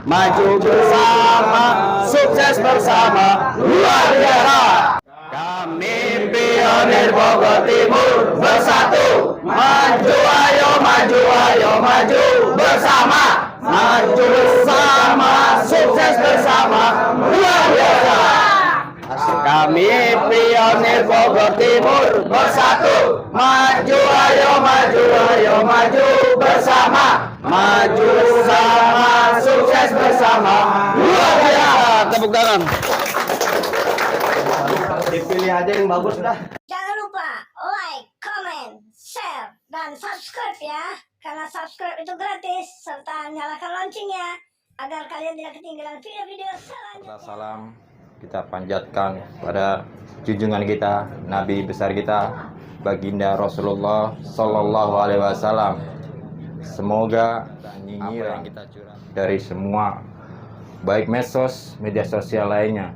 maju bersama, sukses bersama, luar biasa. Kami pionir Bogor Timur bersatu, maju ayo maju bersama, maju bersama, sukses bersama, luar biasa. Kami pionir Bogor Timur bersatu, maju ayo maju bersama, maju bersama, sukses bersama, luar biasa. Tepuk tangan. Dipilih aja yang bagus dah. Jangan lupa like, comment, share, dan subscribe ya. Karena subscribe itu gratis, serta nyalakan loncengnya agar kalian tidak ketinggalan video-video selanjutnya. Salam kita panjatkan pada junjungan kita, Nabi besar kita, Baginda Rasulullah Sallallahu Alaihi Wasallam. Semoga nyinyiran kita curang dari semua, baik medsos, media sosial lainnya.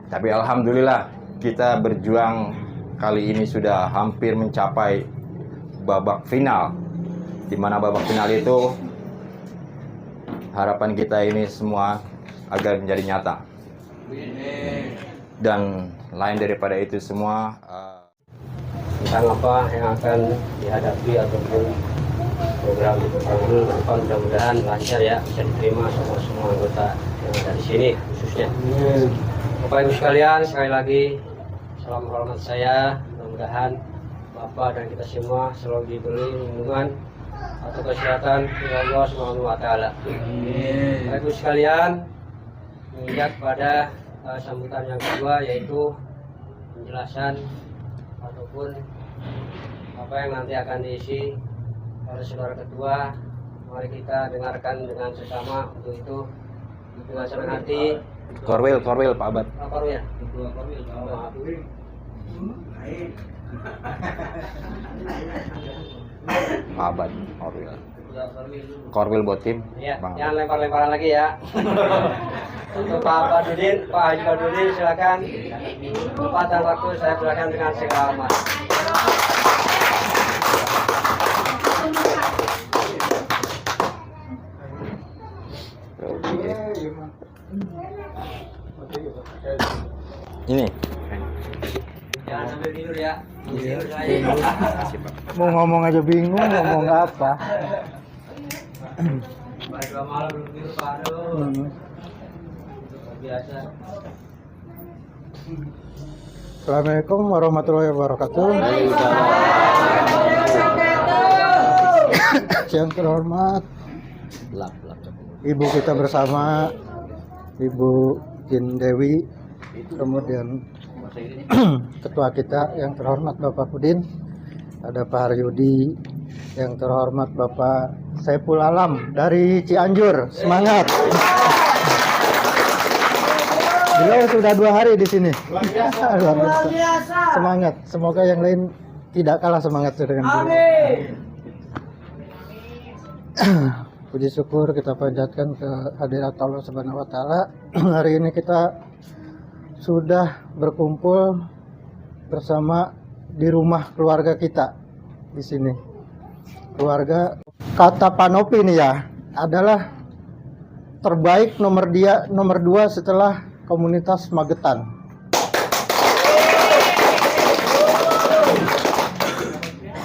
Tapi alhamdulillah kita berjuang kali ini sudah hampir mencapai babak final, di mana babak final itu harapan kita ini semua agar menjadi nyata. Dan lain daripada itu semua, tentang apa yang akan dihadapi ataupun program ke depan, mudah-mudahan lancar ya, bisa diterima sama semua anggota yang ada di sini khususnya. Bapak Ibu sekalian, sekali lagi salam hormat saya, mudah-mudahan Bapak dan kita semua selalu diberi lindungan atau kesehatan dari Allah Subhanahu wa taala. Bapak Ibu sekalian, menginjak pada sambutan yang kedua, yaitu penjelasan ataupun apa yang nanti akan diisi oleh saudara ketua. Mari kita dengarkan dengan sesama. Untuk itu dengan senang hati. Korwil Pak Abad. Korwil. Pak Abad, Korwil buat tim. Ya, Bang. jangan lempar-lemparan lagi ya. Untuk Pak Badudin, Pak Haji Badudin, silakan. Tempat dan waktu saya silakan dengan segala hormat. Ini Jangan sambil tidur ya. Mau ngomong aja bingung, ngomong apa. Baru 2 malam belum tidur Pak. Aduh. Biasa. Assalamualaikum warahmatullahi wabarakatuh. Yang terhormat Ibu kita bersama, Ibu Jin Dewi, kemudian ketua kita yang terhormat Bapak Pudin, ada Pak Haryudi, yang terhormat Bapak Saiful Alam dari Cianjur. Semangat. Beliau sudah 2 hari di sini. Luar biasa. Semangat. Semoga yang lain tidak kalah semangat dengan beliau. Puji syukur kita panjatkan ke hadirat Allah Subhanahu wa taala. Hari ini kita sudah berkumpul bersama di rumah keluarga kita di sini. Keluarga, kata Pak Nopi nih ya, adalah terbaik nomor 2 setelah komunitas Magetan.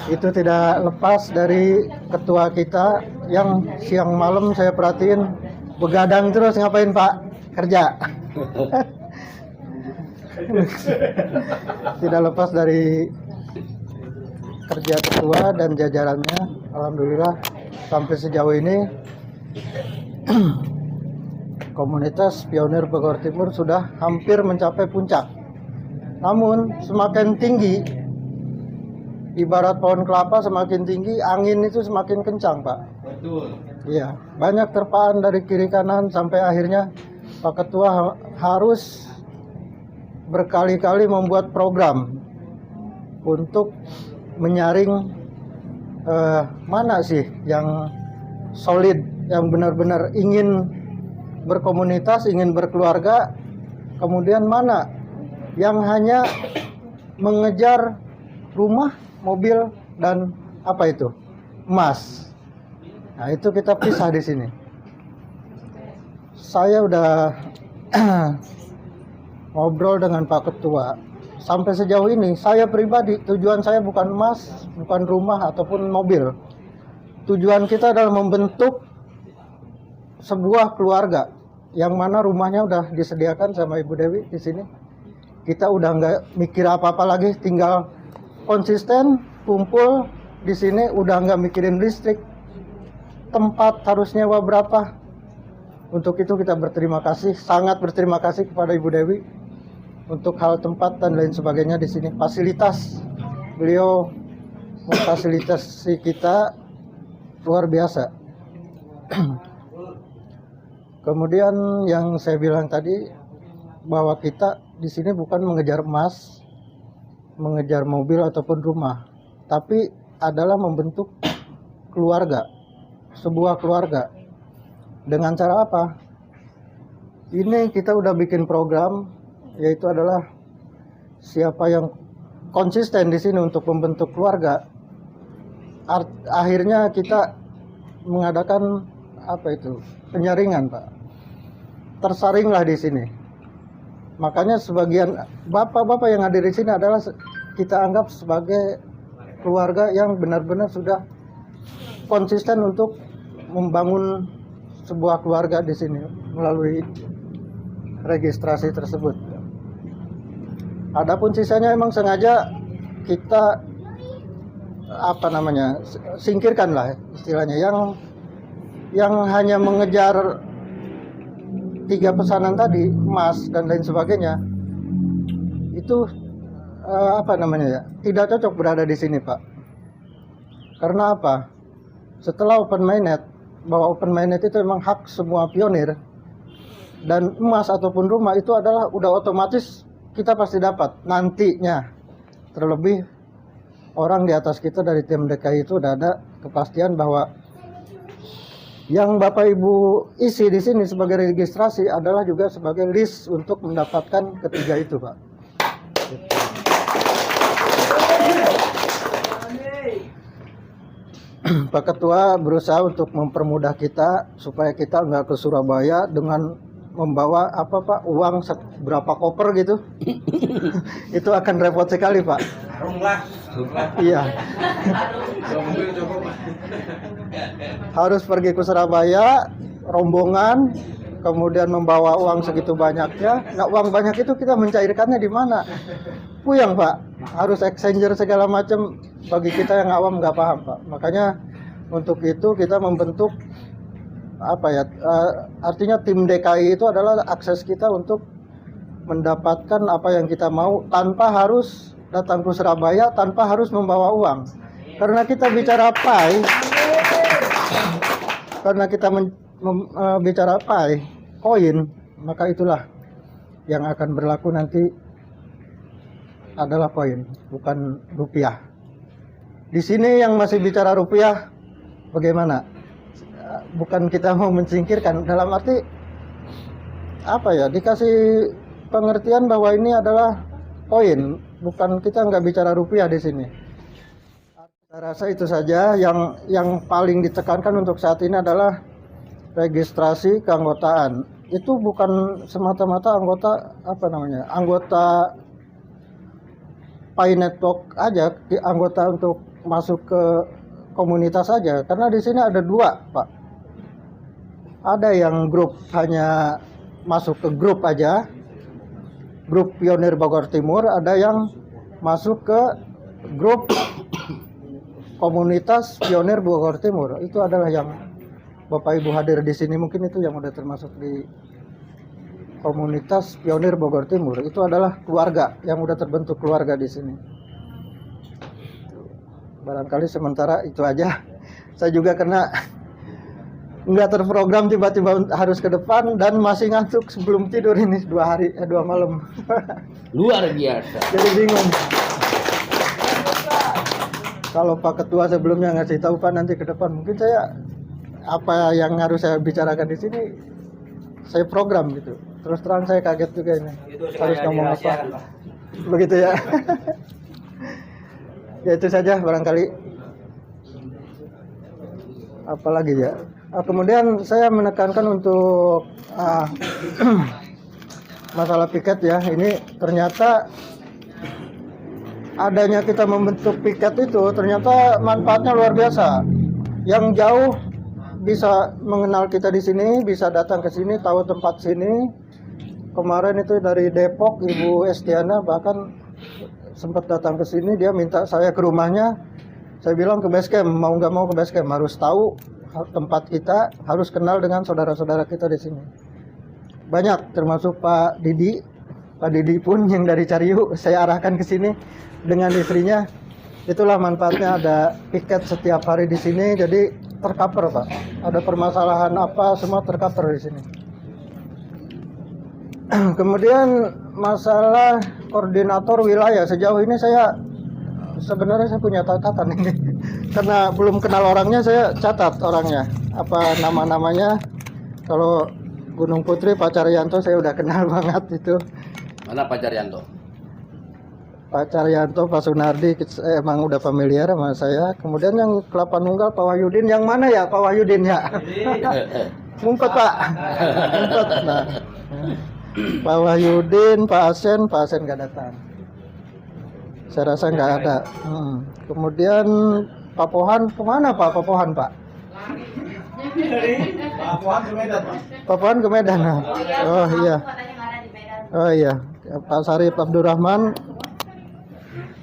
Itu tidak lepas dari ketua kita yang siang malam saya perhatiin begadang terus. Ngapain Pak? Kerja. Tidak lepas dari kerja ketua dan jajarannya. Alhamdulillah sampai sejauh ini komunitas pionir Bogor Timur sudah hampir mencapai puncak. Namun semakin tinggi, ibarat pohon kelapa semakin tinggi, angin itu semakin kencang, Pak. Betul. Iya, banyak terpaan dari kiri kanan sampai akhirnya Pak Ketua harus berkali-kali membuat program untuk menyaring mana sih yang solid, yang benar-benar ingin berkomunitas, ingin berkeluarga, kemudian mana yang hanya mengejar rumah, mobil, dan apa itu? Emas. Nah, itu kita pisah di sini. saya udah ngobrol dengan Pak Ketua. Sampai sejauh ini saya pribadi tujuan saya bukan emas, bukan rumah ataupun mobil. Tujuan kita adalah membentuk sebuah keluarga yang mana rumahnya udah disediakan sama Ibu Dewi di sini. Kita udah nggak mikir apa-apa lagi, tinggal konsisten kumpul di sini, udah nggak mikirin listrik, tempat harus nyewa berapa. Untuk itu kita berterima kasih, sangat berterima kasih kepada Ibu Dewi untuk hal tempat dan lain sebagainya di sini. Fasilitas beliau memfasilitasi kita luar biasa. Kemudian yang saya bilang tadi bahwa kita di sini bukan mengejar emas, mengejar mobil ataupun rumah, tapi adalah membentuk keluarga, sebuah keluarga. Dengan cara apa? Ini kita udah bikin program, yaitu adalah siapa yang konsisten di sini untuk membentuk keluarga. Akhirnya kita mengadakan penyaringan, Pak. Tersaringlah di sini. Makanya sebagian bapak-bapak yang hadir di sini adalah kita anggap sebagai keluarga yang benar-benar sudah konsisten untuk membangun sebuah keluarga di sini melalui registrasi tersebut. Adapun sisanya emang sengaja kita singkirkan lah istilahnya, yang hanya mengejar 3 pesanan tadi, emas dan lain sebagainya, itu tidak cocok berada di sini, Pak. Karena apa? Setelah open mainnet, bahwa open mainnet itu memang hak semua pionir, dan emas ataupun rumah itu adalah udah otomatis kita pasti dapat nantinya. Terlebih orang di atas kita dari tim DKI itu udah ada kepastian bahwa yang Bapak Ibu isi di sini sebagai registrasi adalah juga sebagai list untuk mendapatkan ketiga itu, Pak. Pak Ketua berusaha untuk mempermudah kita supaya kita nggak ke Surabaya dengan membawa uang berapa koper gitu. Itu akan repot sekali, Pak. Iya. Harus pergi ke Surabaya rombongan, kemudian membawa uang segitu banyaknya. Nah, uang banyak itu kita mencairkannya di mana? Puyang, Pak. Harus exchanger segala macam, bagi kita yang awam nggak paham, Pak. Makanya untuk itu kita membentuk artinya tim DKI itu adalah akses kita untuk mendapatkan apa yang kita mau tanpa harus datang ke Surabaya, tanpa harus membawa uang. Karena kita bicara PAI, bicara PAI, koin, maka itulah yang akan berlaku nanti adalah koin, bukan rupiah. Di sini yang masih bicara rupiah, bagaimana? Bukan kita mau menyingkirkan, dalam arti dikasih pengertian bahwa ini adalah koin, bukan, kita nggak bicara rupiah di sini. Saya rasa itu saja yang paling ditekankan untuk saat ini adalah registrasi keanggotaan. Itu bukan semata-mata anggota PAI Network aja, anggota untuk masuk ke komunitas saja, karena di sini ada 2, Pak. Ada yang grup hanya masuk ke grup aja, grup Pionir Bogor Timur, ada yang masuk ke grup komunitas Pionir Bogor Timur. Itu adalah yang Bapak Ibu hadir di sini, mungkin itu yang udah termasuk di komunitas Pionir Bogor Timur. Itu adalah keluarga yang udah terbentuk keluarga di sini. Barangkali sementara itu aja. Saya juga kena nggak terprogram, tiba-tiba harus ke depan dan masih ngantuk sebelum tidur ini 2 malam. Luar biasa. Jadi bingung. Kalau Pak Ketua sebelumnya ngasih tahu Pak nanti ke depan, mungkin saya apa yang harus saya bicarakan di sini saya program gitu. Terus terang saya kaget juga ini. Harus ngomong apa? Begitu ya. Ya itu saja barangkali. Apalagi ya, Kemudian saya menekankan untuk masalah piket ya. Ini ternyata adanya kita membentuk piket itu ternyata manfaatnya luar biasa. Yang jauh bisa mengenal kita di sini, bisa datang ke sini, tahu tempat sini. Kemarin itu dari Depok, Ibu Estiana bahkan sempat datang ke sini, dia minta saya ke rumahnya. Saya bilang ke base camp, mau nggak mau ke base camp, harus tahu tempat kita, harus kenal dengan saudara-saudara kita di sini. Banyak, termasuk Pak Didi. Pak Didi pun yang dari Cariu saya arahkan ke sini dengan istrinya. Itulah manfaatnya ada piket setiap hari di sini, jadi tercover Pak. Ada permasalahan apa semua tercover di sini. Kemudian masalah koordinator wilayah, sejauh ini sebenarnya saya punya catatan ini. Karena belum kenal orangnya, saya catat orangnya. Apa nama-namanya? Kalau Gunung Putri, Pak Caryanto saya udah kenal banget itu. Mana Pak Caryanto? Pak Caryanto, Pak Sunardi emang udah familiar sama saya. Kemudian yang Kelapa Nunggal, Pak Wahyudin. Yang mana ya Pak Wahyudin ya? Ngumpet Pak. Ngumpet. Nah. Pak Wahyudin, Pak Asen nggak datang. Saya rasa nggak ada. Kemudian Pak Pohan, kemana Pak? Pak Pohan Pak? Pak Pohan ke Medan. Oh iya. Oh iya. Pak Sarip Abdurrahman.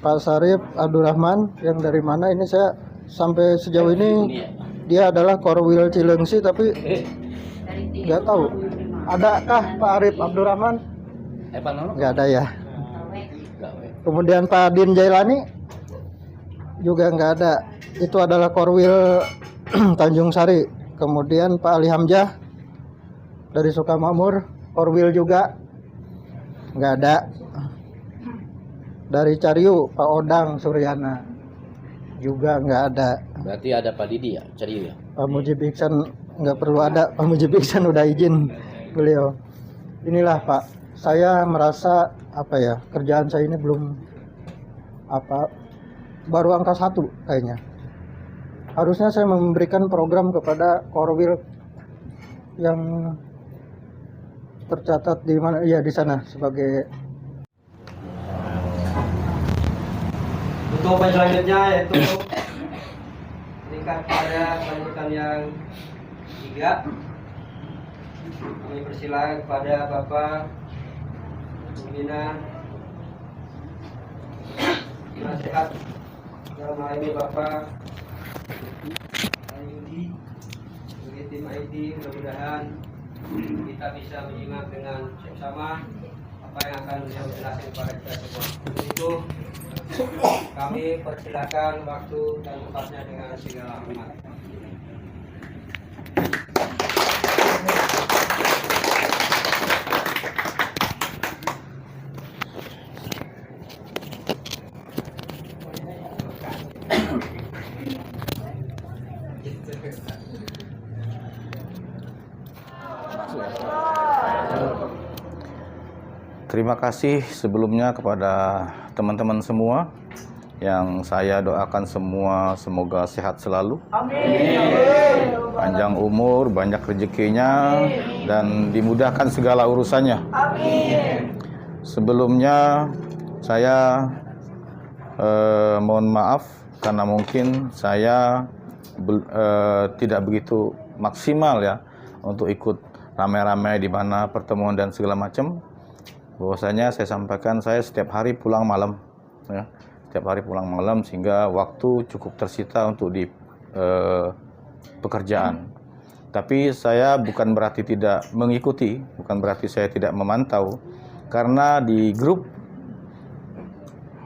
Pak Sarip Abdurrahman yang dari mana ini saya sampai sejauh ini dia adalah Korwil Cilengsi tapi nggak tahu. Adakah Pak Arif Abdurrahman? Nggak ada ya. Kemudian Pak Din Jailani juga nggak ada. Itu adalah Korwil Tanjung Sari. Kemudian Pak Ali Hamzah dari Sukamakmur, Korwil juga nggak ada. Dari Cariu, Pak Odang Suryana juga nggak ada. Berarti ada Pak Didi ya, Cariu ya? Pak Mujib Iksan nggak perlu ada, Pak Mujib Iksan udah izin beliau. Inilah Pak, saya merasa kerjaan saya ini belum baru angka 1 kayaknya. Harusnya saya memberikan program kepada Korwil yang tercatat di mana ya, di sana sebagai. Untuk poin selanjutnya yaitu meningkat pada kelanjutan yang 3. Kami persilakan kepada Bapak Pembina Nasihat dalam hal ini Bapak Yudi sebagai tim IT. Mudah-mudahan kita bisa menyimak dengan sama apa yang akan beliau jelaskan kepada kita semua. Untuk itu kami persilakan waktu dan tempatnya dengan segala hormat. Terima kasih sebelumnya kepada teman-teman semua yang saya doakan semua semoga sehat selalu. Amin. Panjang umur, banyak rezekinya dan dimudahkan segala urusannya. Amin. Sebelumnya saya mohon maaf karena mungkin saya tidak begitu maksimal ya untuk ikut ramai-ramai di mana pertemuan dan segala macam. Bahwasanya saya sampaikan saya setiap hari pulang malam ya. Setiap hari pulang malam sehingga waktu cukup tersita untuk di pekerjaan. Tapi saya bukan berarti tidak mengikuti, bukan berarti saya tidak memantau. Karena di grup,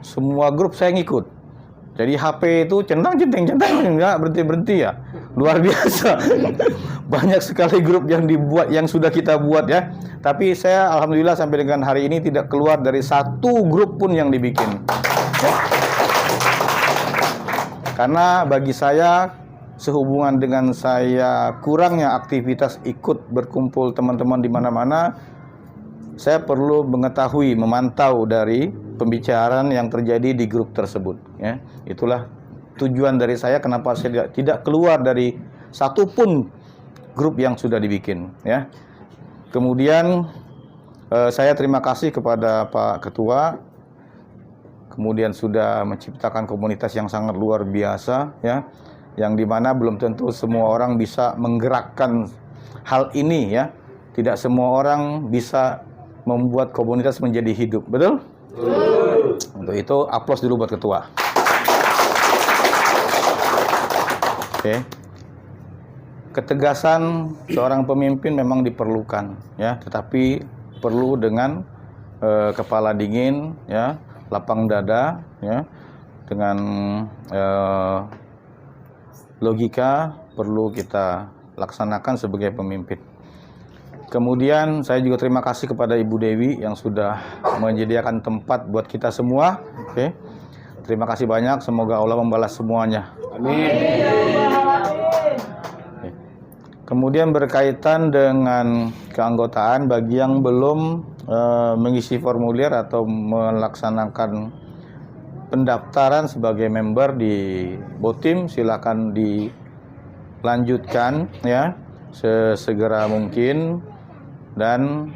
semua grup saya ngikut. Jadi HP itu centang-centang, nggak berhenti-berhenti ya. Luar biasa. Banyak sekali grup yang dibuat, yang sudah kita buat ya. Tapi saya alhamdulillah sampai dengan hari ini tidak keluar dari satu grup pun yang dibikin. Ya. Karena bagi saya, sehubungan dengan saya kurangnya aktivitas ikut berkumpul teman-teman di mana-mana, saya perlu mengetahui, memantau dari pembicaraan yang terjadi di grup tersebut. Ya. Itulah tujuan dari saya kenapa saya tidak keluar dari satu pun grup yang sudah dibikin, ya. Kemudian saya terima kasih kepada Pak Ketua, kemudian sudah menciptakan komunitas yang sangat luar biasa, ya, yang dimana belum tentu semua orang bisa menggerakkan hal ini, ya. Tidak semua orang bisa membuat komunitas menjadi hidup, betul? Untuk itu aplaus dulu buat Ketua. Oke. Ketegasan seorang pemimpin memang diperlukan, ya, tetapi perlu dengan kepala dingin, ya, lapang dada, ya, dengan logika perlu kita laksanakan sebagai pemimpin. Kemudian saya juga terima kasih kepada Ibu Dewi yang sudah menyediakan tempat buat kita semua. Oke. Terima kasih banyak, semoga Allah membalas semuanya. Amin. Kemudian berkaitan dengan keanggotaan, bagi yang belum mengisi formulir atau melaksanakan pendaftaran sebagai member di Botim, silakan dilanjutkan, ya, sesegera mungkin, dan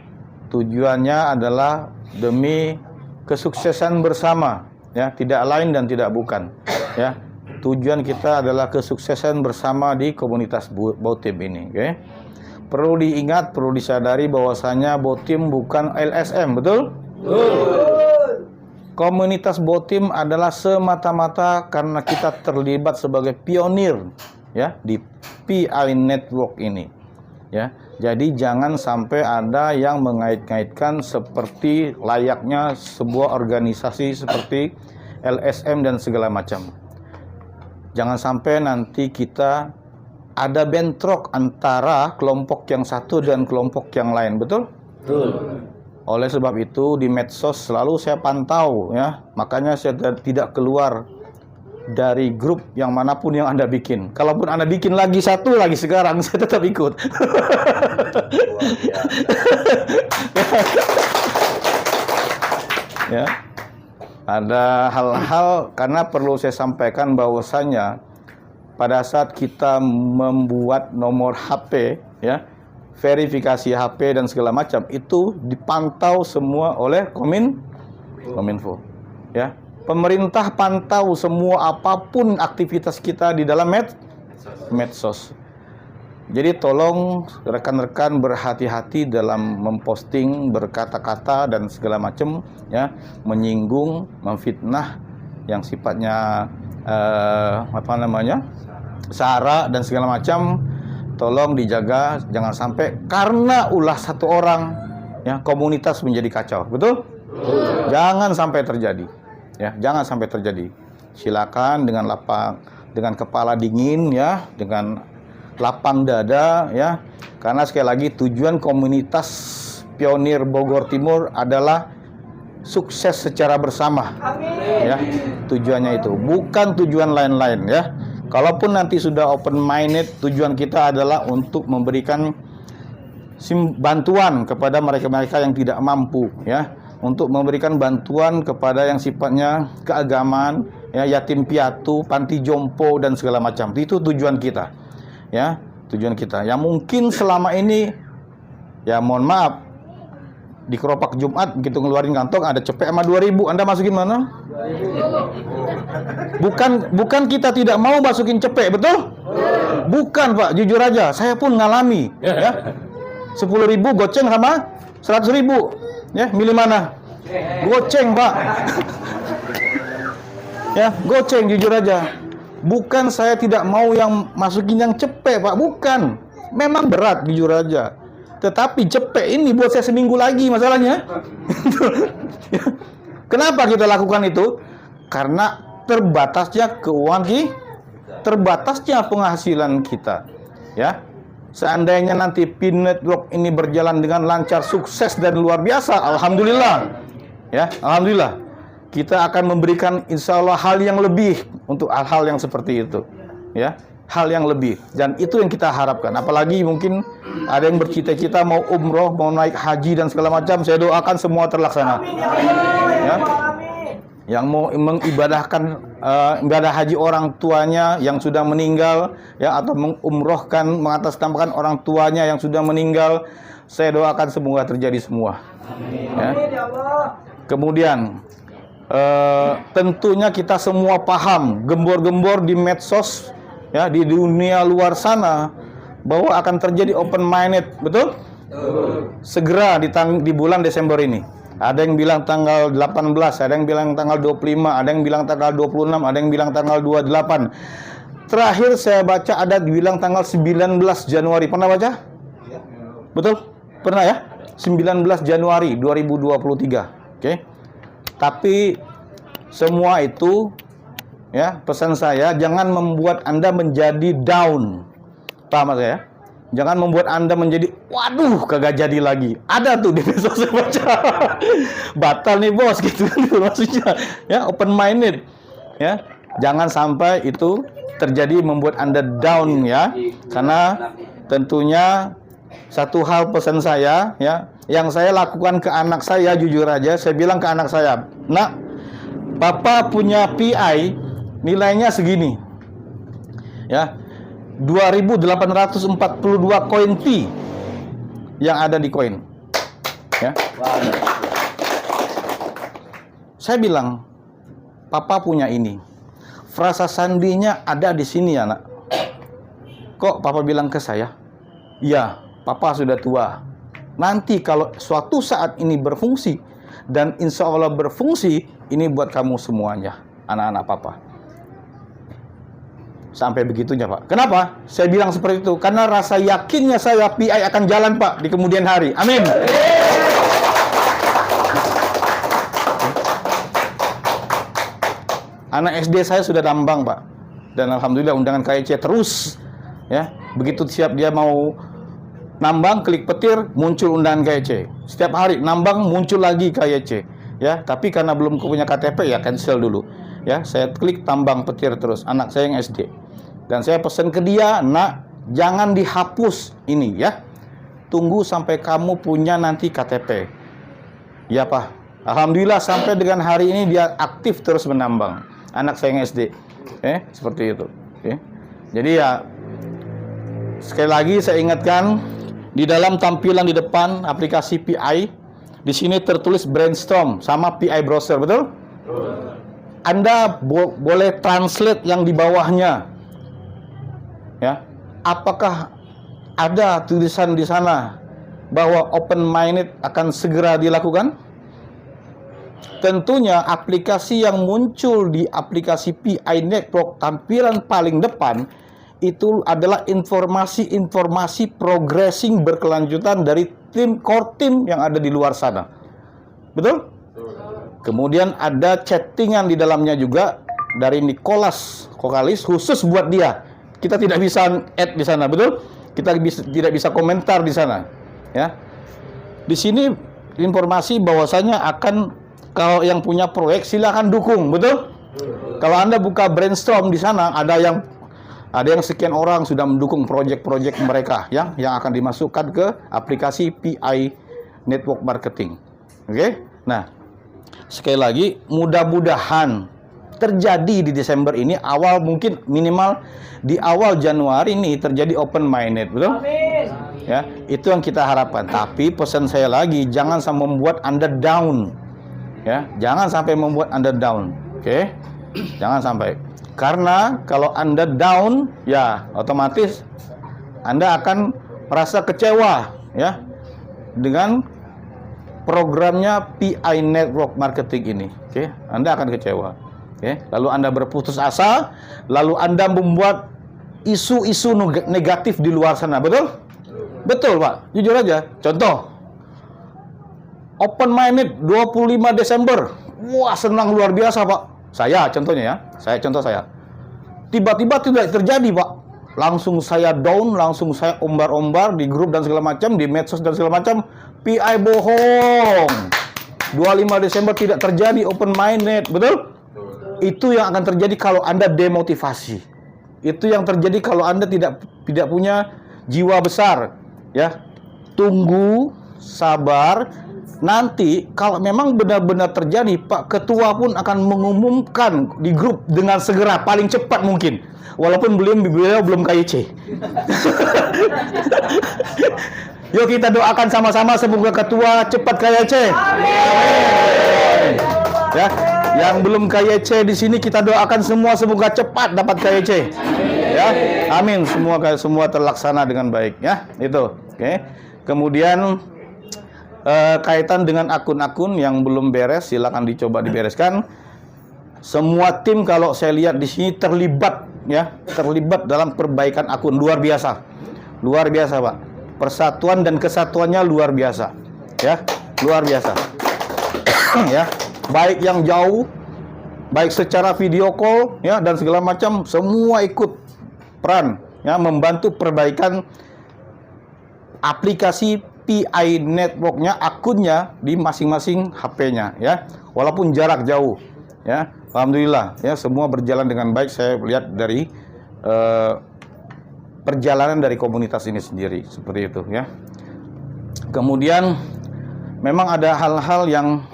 tujuannya adalah demi kesuksesan bersama, ya, tidak lain dan tidak bukan, ya. Tujuan kita adalah kesuksesan bersama di komunitas Botim ini, oke? Perlu diingat, perlu disadari bahwasanya Botim bukan LSM, betul? Komunitas Botim adalah semata-mata karena kita terlibat sebagai pionir, ya, di PI Network ini, ya. Jadi jangan sampai ada yang mengait-ngaitkan seperti layaknya sebuah organisasi seperti LSM dan segala macam. Jangan sampai nanti kita ada bentrok antara kelompok yang satu dan kelompok yang lain, betul? Betul. Oleh sebab itu di medsos selalu saya pantau, ya. Makanya saya tidak keluar dari grup yang manapun yang Anda bikin. Kalaupun Anda bikin lagi satu lagi sekarang, saya tetap ikut. Ya. Ada hal-hal, karena perlu saya sampaikan bahwasanya pada saat kita membuat nomor HP, ya, verifikasi HP dan segala macam, itu dipantau semua oleh Kominfo, ya. Pemerintah pantau semua apapun aktivitas kita di dalam medsos. Jadi tolong rekan-rekan berhati-hati dalam memposting, berkata-kata dan segala macam, ya, menyinggung, memfitnah yang sifatnya sara dan segala macam. Tolong dijaga, jangan sampai karena ulah satu orang, ya, komunitas menjadi kacau, betul? Jangan sampai terjadi. Ya, jangan sampai terjadi. Silakan dengan kepala dingin, ya, dengan lapang dada, ya. Karena sekali lagi tujuan komunitas Pionir Bogor Timur adalah sukses secara bersama. Ya, tujuannya itu, bukan tujuan lain-lain, ya. Kalaupun nanti sudah open minded, tujuan kita adalah untuk memberikan bantuan kepada mereka-mereka yang tidak mampu, ya. Untuk memberikan bantuan kepada yang sifatnya keagamaan, ya, yatim piatu, panti jompo dan segala macam. Itu tujuan kita, ya, tujuan kita. Yang mungkin selama ini, ya, mohon maaf, di keropak Jumat begitu ngeluarin kantong ada cepek sama 2.000, Anda masukin mana? Bukan kita tidak mau masukin cepek, betul? Bukan, Pak, jujur aja, saya pun ngalami, ya. 10.000 goceng sama 100.000. Ya, milih mana? Goceng, Pak. Ya, goceng, jujur aja. Bukan saya tidak mau yang masukin yang cepek, Pak, bukan. Memang berat, jujur aja. Tetapi cepek ini buat saya seminggu lagi masalahnya. Kenapa kita lakukan itu? Karena terbatasnya keuangan kita, terbatasnya penghasilan kita, ya. Seandainya nanti PI Network ini berjalan dengan lancar, sukses dan luar biasa, alhamdulillah, ya, alhamdulillah, kita akan memberikan insya Allah hal yang lebih untuk hal-hal yang seperti itu, ya, hal yang lebih, dan itu yang kita harapkan. Apalagi mungkin ada yang bercita-cita mau umroh, mau naik haji dan segala macam, saya doakan semua terlaksana, ya. yang mau mengibadahkan ibadah haji orang tuanya yang sudah meninggal, ya, atau mengumrohkan, mengatasnamakan orang tuanya yang sudah meninggal, saya doakan semoga terjadi semua. Ya. Kemudian tentunya kita semua paham, gembor-gembor di medsos, ya, di dunia luar sana, bahwa akan terjadi open minded, betul? Segera di bulan Desember ini. Ada yang bilang tanggal 18, ada yang bilang tanggal 25, ada yang bilang tanggal 26, ada yang bilang tanggal 28. Terakhir saya baca ada dibilang tanggal 19 Januari. Pernah baca? Betul? Pernah ya? 19 Januari 2023. Oke. Tapi semua itu, ya, pesan saya, jangan membuat Anda menjadi down. Paham saya? Jangan membuat Anda menjadi, waduh, kagak jadi lagi. Ada tuh di medsos saya baca. Batal nih bos, gitu kan maksudnya. Ya, open minded. Ya, jangan sampai itu terjadi membuat Anda down, ya. Karena tentunya satu hal pesan saya, ya, yang saya lakukan ke anak saya, jujur aja, saya bilang ke anak saya, "Nak, Papa punya PI nilainya segini." Ya. 2.842 koin P yang ada di koin. Ya. Saya bilang, Papa punya ini. Frasa sandinya ada di sini ya, Nak. Kok Papa bilang ke saya? Ya, Papa sudah tua. Nanti kalau suatu saat ini berfungsi, dan insya Allah berfungsi, ini buat kamu semuanya, anak-anak Papa. Sampai begitunya, Pak. Kenapa? Saya bilang seperti itu. Karena rasa yakinnya saya PI akan jalan, Pak, di kemudian hari. Amin. Anak SD saya sudah nambang, Pak. Dan alhamdulillah undangan KIC terus. Ya, begitu siap dia mau nambang, klik petir, muncul undangan KIC. Setiap hari nambang, muncul lagi KIC. Ya, tapi karena belum punya KTP, ya cancel dulu. Ya, saya klik tambang petir terus. Anak saya yang SD. Dan saya pesan ke dia, "Nak, jangan dihapus ini ya. Tunggu sampai kamu punya nanti KTP." Ya, Pak. Alhamdulillah sampai dengan hari ini dia aktif terus menambang. Anak saya yang SD. Seperti itu. Jadi ya, sekali lagi saya ingatkan, di dalam tampilan di depan aplikasi PI, di sini tertulis brainstorm sama PI browser, betul? Anda boleh translate yang di bawahnya. Ya, apakah ada tulisan di sana bahwa open minded akan segera dilakukan? Tentunya aplikasi yang muncul di aplikasi PI Network tampilan paling depan itu adalah informasi-informasi progressing berkelanjutan dari core team yang ada di luar sana. Betul? Kemudian ada chattingan di dalamnya juga dari Nicholas Kokalis khusus buat dia. Kita tidak bisa add di sana, betul? Kita tidak bisa komentar di sana, ya. Di sini informasi bahwasanya akan, kalau yang punya proyek silakan dukung, betul? Kalau Anda buka brainstorm di sana, ada yang sekian orang sudah mendukung proyek-proyek mereka, yang akan dimasukkan ke aplikasi PI Network Marketing. Oke? Nah, sekali lagi, mudah-mudahan terjadi di Desember ini, mungkin minimal di awal Januari ini terjadi open minded, betul? Amin. Ya, itu yang kita harapkan. Tapi pesan saya lagi, jangan sampai membuat Anda down. Ya, jangan sampai membuat Anda down. Oke? Jangan sampai. Karena kalau Anda down, ya otomatis Anda akan merasa kecewa, ya, dengan programnya PI Network Marketing ini. Oke? Anda akan kecewa. Lalu Anda berputus asa, lalu Anda membuat isu-isu negatif di luar sana, betul? Betul, Pak. Jujur aja. Contoh, open minded 25 Desember. Wah, senang luar biasa, Pak. Saya contohnya ya. Contoh saya. Tiba-tiba tidak terjadi, Pak. Langsung saya down, langsung saya ombar-ombar di grup dan segala macam, di medsos dan segala macam. PI bohong. 25 Desember tidak terjadi open minded, betul? Itu yang akan terjadi kalau Anda demotivasi. Itu yang terjadi kalau Anda tidak punya jiwa besar, ya. Tunggu sabar. Nanti kalau memang benar-benar terjadi, Pak Ketua pun akan mengumumkan di grup dengan segera, paling cepat mungkin. Walaupun beliau belum KYC. Yuk kita doakan sama-sama semoga Ketua cepat KYC. Amin. Ya, yang belum KYC di sini kita doakan semua semoga cepat dapat KYC. Ya, amin. Semua terlaksana dengan baik. Ya, itu. Oke. Kemudian kaitan dengan akun-akun yang belum beres, silakan dicoba dibereskan. Semua tim kalau saya lihat di sini terlibat dalam perbaikan akun, luar biasa, Pak. Persatuan dan kesatuannya luar biasa, ya, luar biasa. Ya, baik yang jauh, baik secara video call, ya, dan segala macam, semua ikut peran, ya, membantu perbaikan aplikasi PI networknya, akunnya di masing-masing HP-nya, ya, walaupun jarak jauh, ya. Alhamdulillah, ya, semua berjalan dengan baik. Saya lihat dari perjalanan dari komunitas ini sendiri seperti itu, ya. Kemudian memang ada hal-hal yang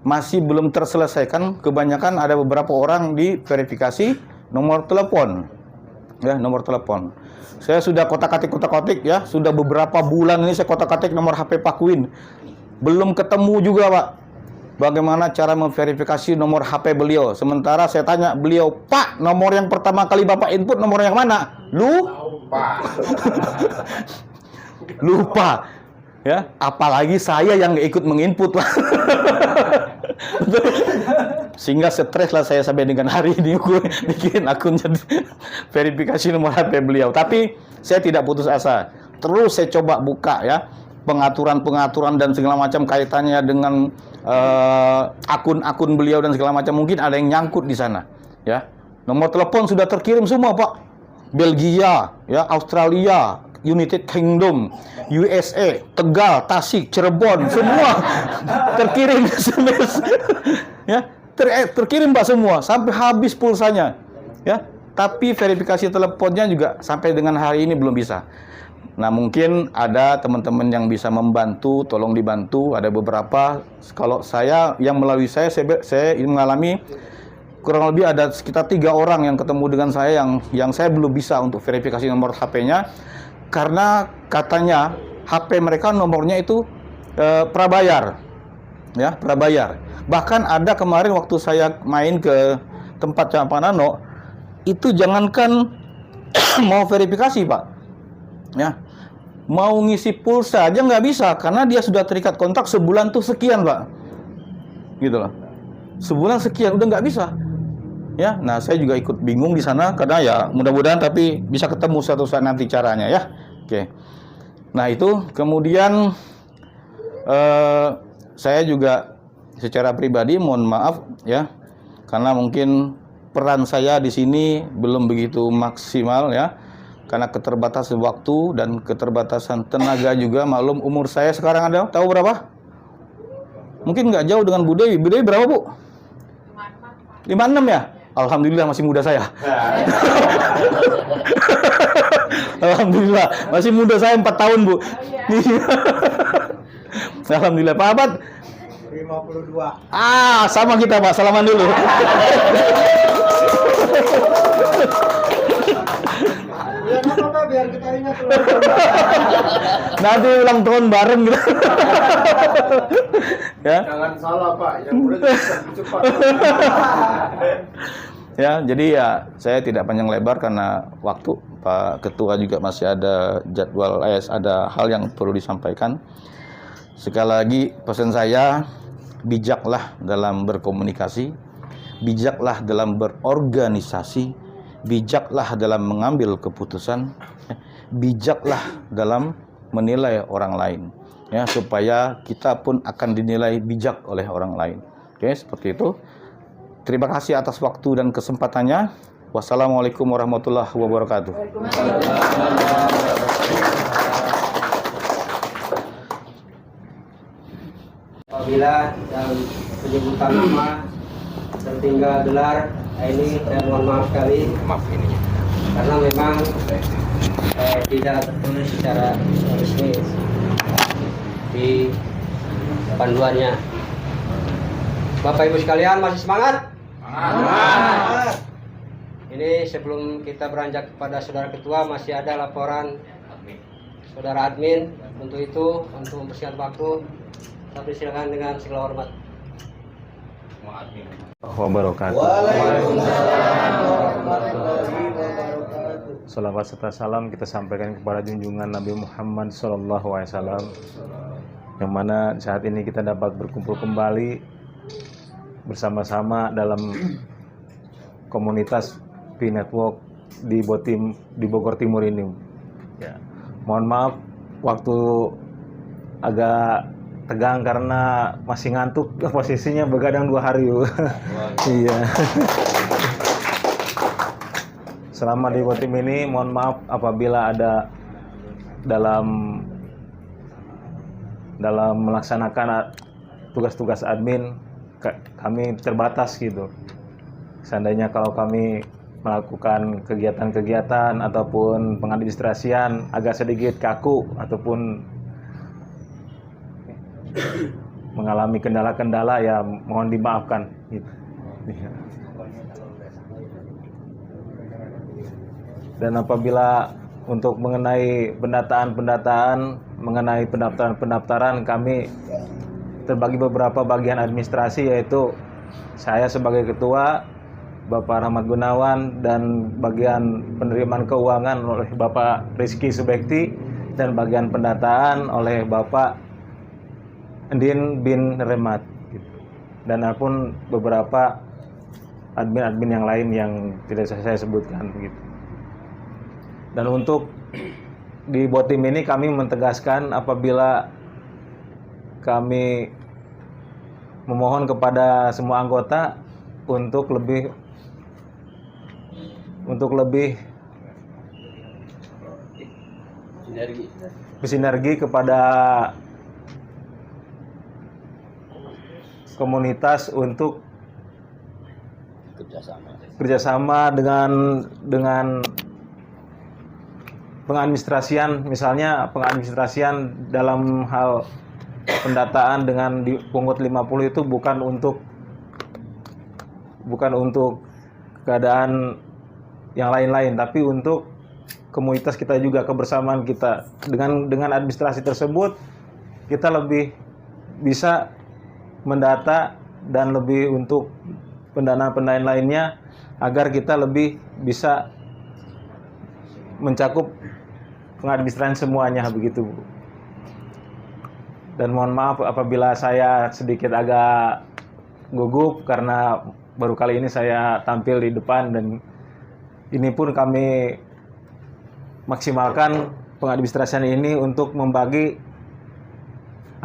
masih belum terselesaikan. Kebanyakan ada beberapa orang di verifikasi nomor telepon, ya, nomor telepon. Saya sudah kotak-katik, ya, sudah beberapa bulan ini saya kotak-katik nomor HP Pak Queen. Belum ketemu juga, Pak, bagaimana cara memverifikasi nomor HP beliau. Sementara saya tanya beliau, Pak, nomor yang pertama kali Bapak input nomor yang mana? Lupa. Ya, apalagi saya yang ikut menginput, Pak. Sehingga stres lah saya sampai dengan hari ini gue bikin akun jadi verifikasi nomor HP beliau. Tapi saya tidak putus asa. Terus saya coba buka, ya, pengaturan-pengaturan dan segala macam kaitannya dengan akun-akun beliau dan segala macam. Mungkin ada yang nyangkut di sana, ya. Nomor telepon sudah terkirim semua, Pak. Belgia, ya, Australia, United Kingdom, USA, Tegal, Tasik, Cirebon, semua terkirim SMS. Ya, terkirim, Pak, semua sampai habis pulsanya, ya. Tapi verifikasi teleponnya juga sampai dengan hari ini belum bisa. Nah, mungkin ada teman-teman yang bisa membantu, tolong dibantu. Ada beberapa, kalau saya yang melalui saya mengalami kurang lebih ada sekitar 3 orang yang ketemu dengan saya yang saya belum bisa untuk verifikasi nomor HP-nya karena katanya HP mereka nomornya itu prabayar, ya, prabayar. Bahkan ada kemarin waktu saya main ke tempat Pak Nano, itu jangankan mau verifikasi, Pak, ya, mau ngisi pulsa aja nggak bisa karena dia sudah terikat kontrak sebulan tuh sekian, Pak, gitu loh, sebulan sekian udah nggak bisa, ya. Nah, saya juga ikut bingung di sana karena ya mudah-mudahan tapi bisa ketemu suatu saat nanti caranya, ya. Oke. Nah, itu kemudian saya juga secara pribadi mohon maaf, ya, karena mungkin peran saya di sini belum begitu maksimal, ya, karena keterbatasan waktu dan keterbatasan tenaga juga. Maklum umur saya sekarang ada, tahu berapa? Mungkin nggak jauh dengan Bu Dewi. Bu Dewi berapa, Bu? 56 ya? Alhamdulillah masih muda saya. Alhamdulillah masih muda saya 4 tahun, Bu. Alhamdulillah. Pak Abad? 52. Ah, sama kita, Pak. Salaman dulu. Biar kita ingat nanti ulang tahun bareng gitu. Ya. Jangan salah, Pak, yang udah cepat. Ya, jadi ya saya tidak panjang lebar karena waktu. Pak Ketua juga masih ada jadwal, ada hal yang perlu disampaikan. Sekali lagi pesan saya, bijaklah dalam berkomunikasi, bijaklah dalam berorganisasi, bijaklah dalam mengambil keputusan, bijaklah dalam menilai orang lain, ya, supaya kita pun akan dinilai bijak oleh orang lain. Oke, seperti itu. Terima kasih atas waktu dan kesempatannya. Wassalamualaikum warahmatullahi wabarakatuh. Apabila dalam penyebutan nama tertinggal gelar, ini saya mohon maaf sekali. Maaf ini. Karena memang tidak tertulis secara resmi. di panduannya. Bapak Ibu sekalian, masih semangat? Semangat. Ini sebelum kita beranjak kepada saudara ketua, masih ada laporan saudara admin. Untuk itu, untuk mempersingkat waktu, tapi silakan dengan segala hormat. Wabarakatuh. Salawat serta salam kita sampaikan kepada junjungan Nabi Muhammad SAW, yang mana saat ini kita dapat berkumpul kembali bersama-sama dalam komunitas P-Network di Bogor Timur ini. Ya. Mohon maaf waktu agak tegang karena masih ngantuk, posisinya begadang 2 hari. Iya. Selama di tim ini, mohon maaf apabila ada dalam melaksanakan tugas-tugas admin kami terbatas gitu. Seandainya kalau kami melakukan kegiatan-kegiatan ataupun pengadministrasian agak sedikit kaku ataupun mengalami kendala-kendala, ya mohon dimaafkan gitu. Dan apabila untuk mengenai pendaftaran kami terbagi beberapa bagian administrasi, yaitu saya sebagai ketua, Bapak Rahmat Gunawan, dan bagian penerimaan keuangan oleh Bapak Rizky Subekti, dan bagian pendataan oleh Bapak Endin bin Remat gitu. Dan pun beberapa admin-admin yang lain yang tidak saya sebutkan begitu. Dan untuk di Botim ini kami mentegaskan apabila kami memohon kepada semua anggota untuk lebih bersinergi kepada komunitas untuk kerjasama dengan pengadministrasian, misalnya pengadministrasian dalam hal pendataan dengan dipungut 50 itu bukan untuk keadaan yang lain-lain, tapi untuk komunitas kita juga, kebersamaan kita. Dengan administrasi tersebut kita lebih bisa mendata dan lebih untuk pendanaan lainnya agar kita lebih bisa mencakup pengadministrasian semuanya begitu, Bu. Dan mohon maaf apabila saya sedikit agak gugup karena baru kali ini saya tampil di depan, dan ini pun kami maksimalkan pengadministrasian ini untuk membagi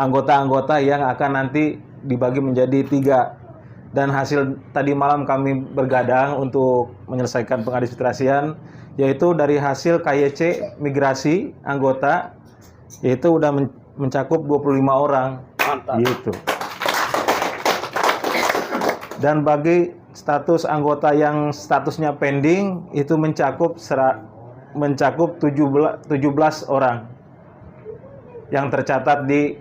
anggota-anggota yang akan nanti dibagi menjadi 3. Dan hasil tadi malam kami bergadang untuk menyelesaikan pengadministrasian, yaitu dari hasil KYC migrasi anggota, yaitu udah mencakup 25 orang. Mantap. Gitu. Dan bagi status anggota yang statusnya pending itu mencakup 17 orang yang tercatat di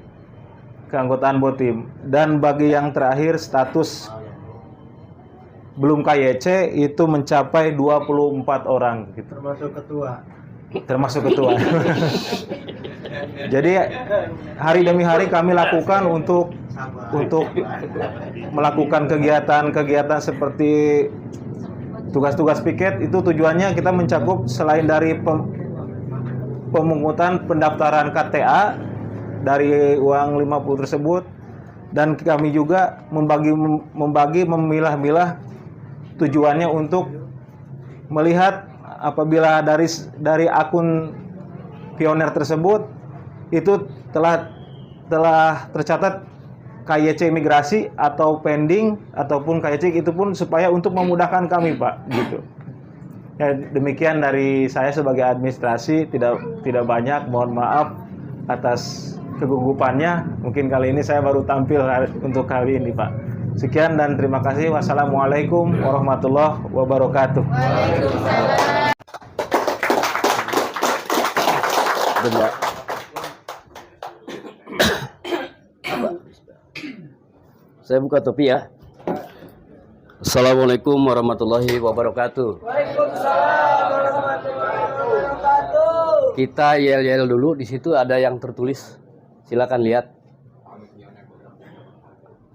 keanggotaan Botim. Dan bagi yang terakhir status belum KYC itu mencapai 24 orang gitu. Termasuk ketua. Jadi hari demi hari kami lakukan untuk melakukan kegiatan-kegiatan seperti tugas-tugas piket. Itu tujuannya kita mencakup selain dari pemungutan pendaftaran KTA dari uang 50 tersebut, dan kami juga memilah-milah tujuannya untuk melihat apabila dari akun pioner tersebut itu telah tercatat KYC migrasi atau pending ataupun KYC, itu pun supaya untuk memudahkan kami, Pak, gitu. Ya, demikian dari saya sebagai administrasi, tidak banyak, mohon maaf atas kegugupannya. Mungkin kali ini saya baru tampil untuk kali ini, Pak. Sekian dan terima kasih. Wassalamualaikum warahmatullahi wabarakatuh. Waalaikumsalam. Saya buka topi ya. Assalamualaikum warahmatullahi wabarakatuh. Kita yel-yel dulu. Di situ ada yang tertulis. Silakan lihat.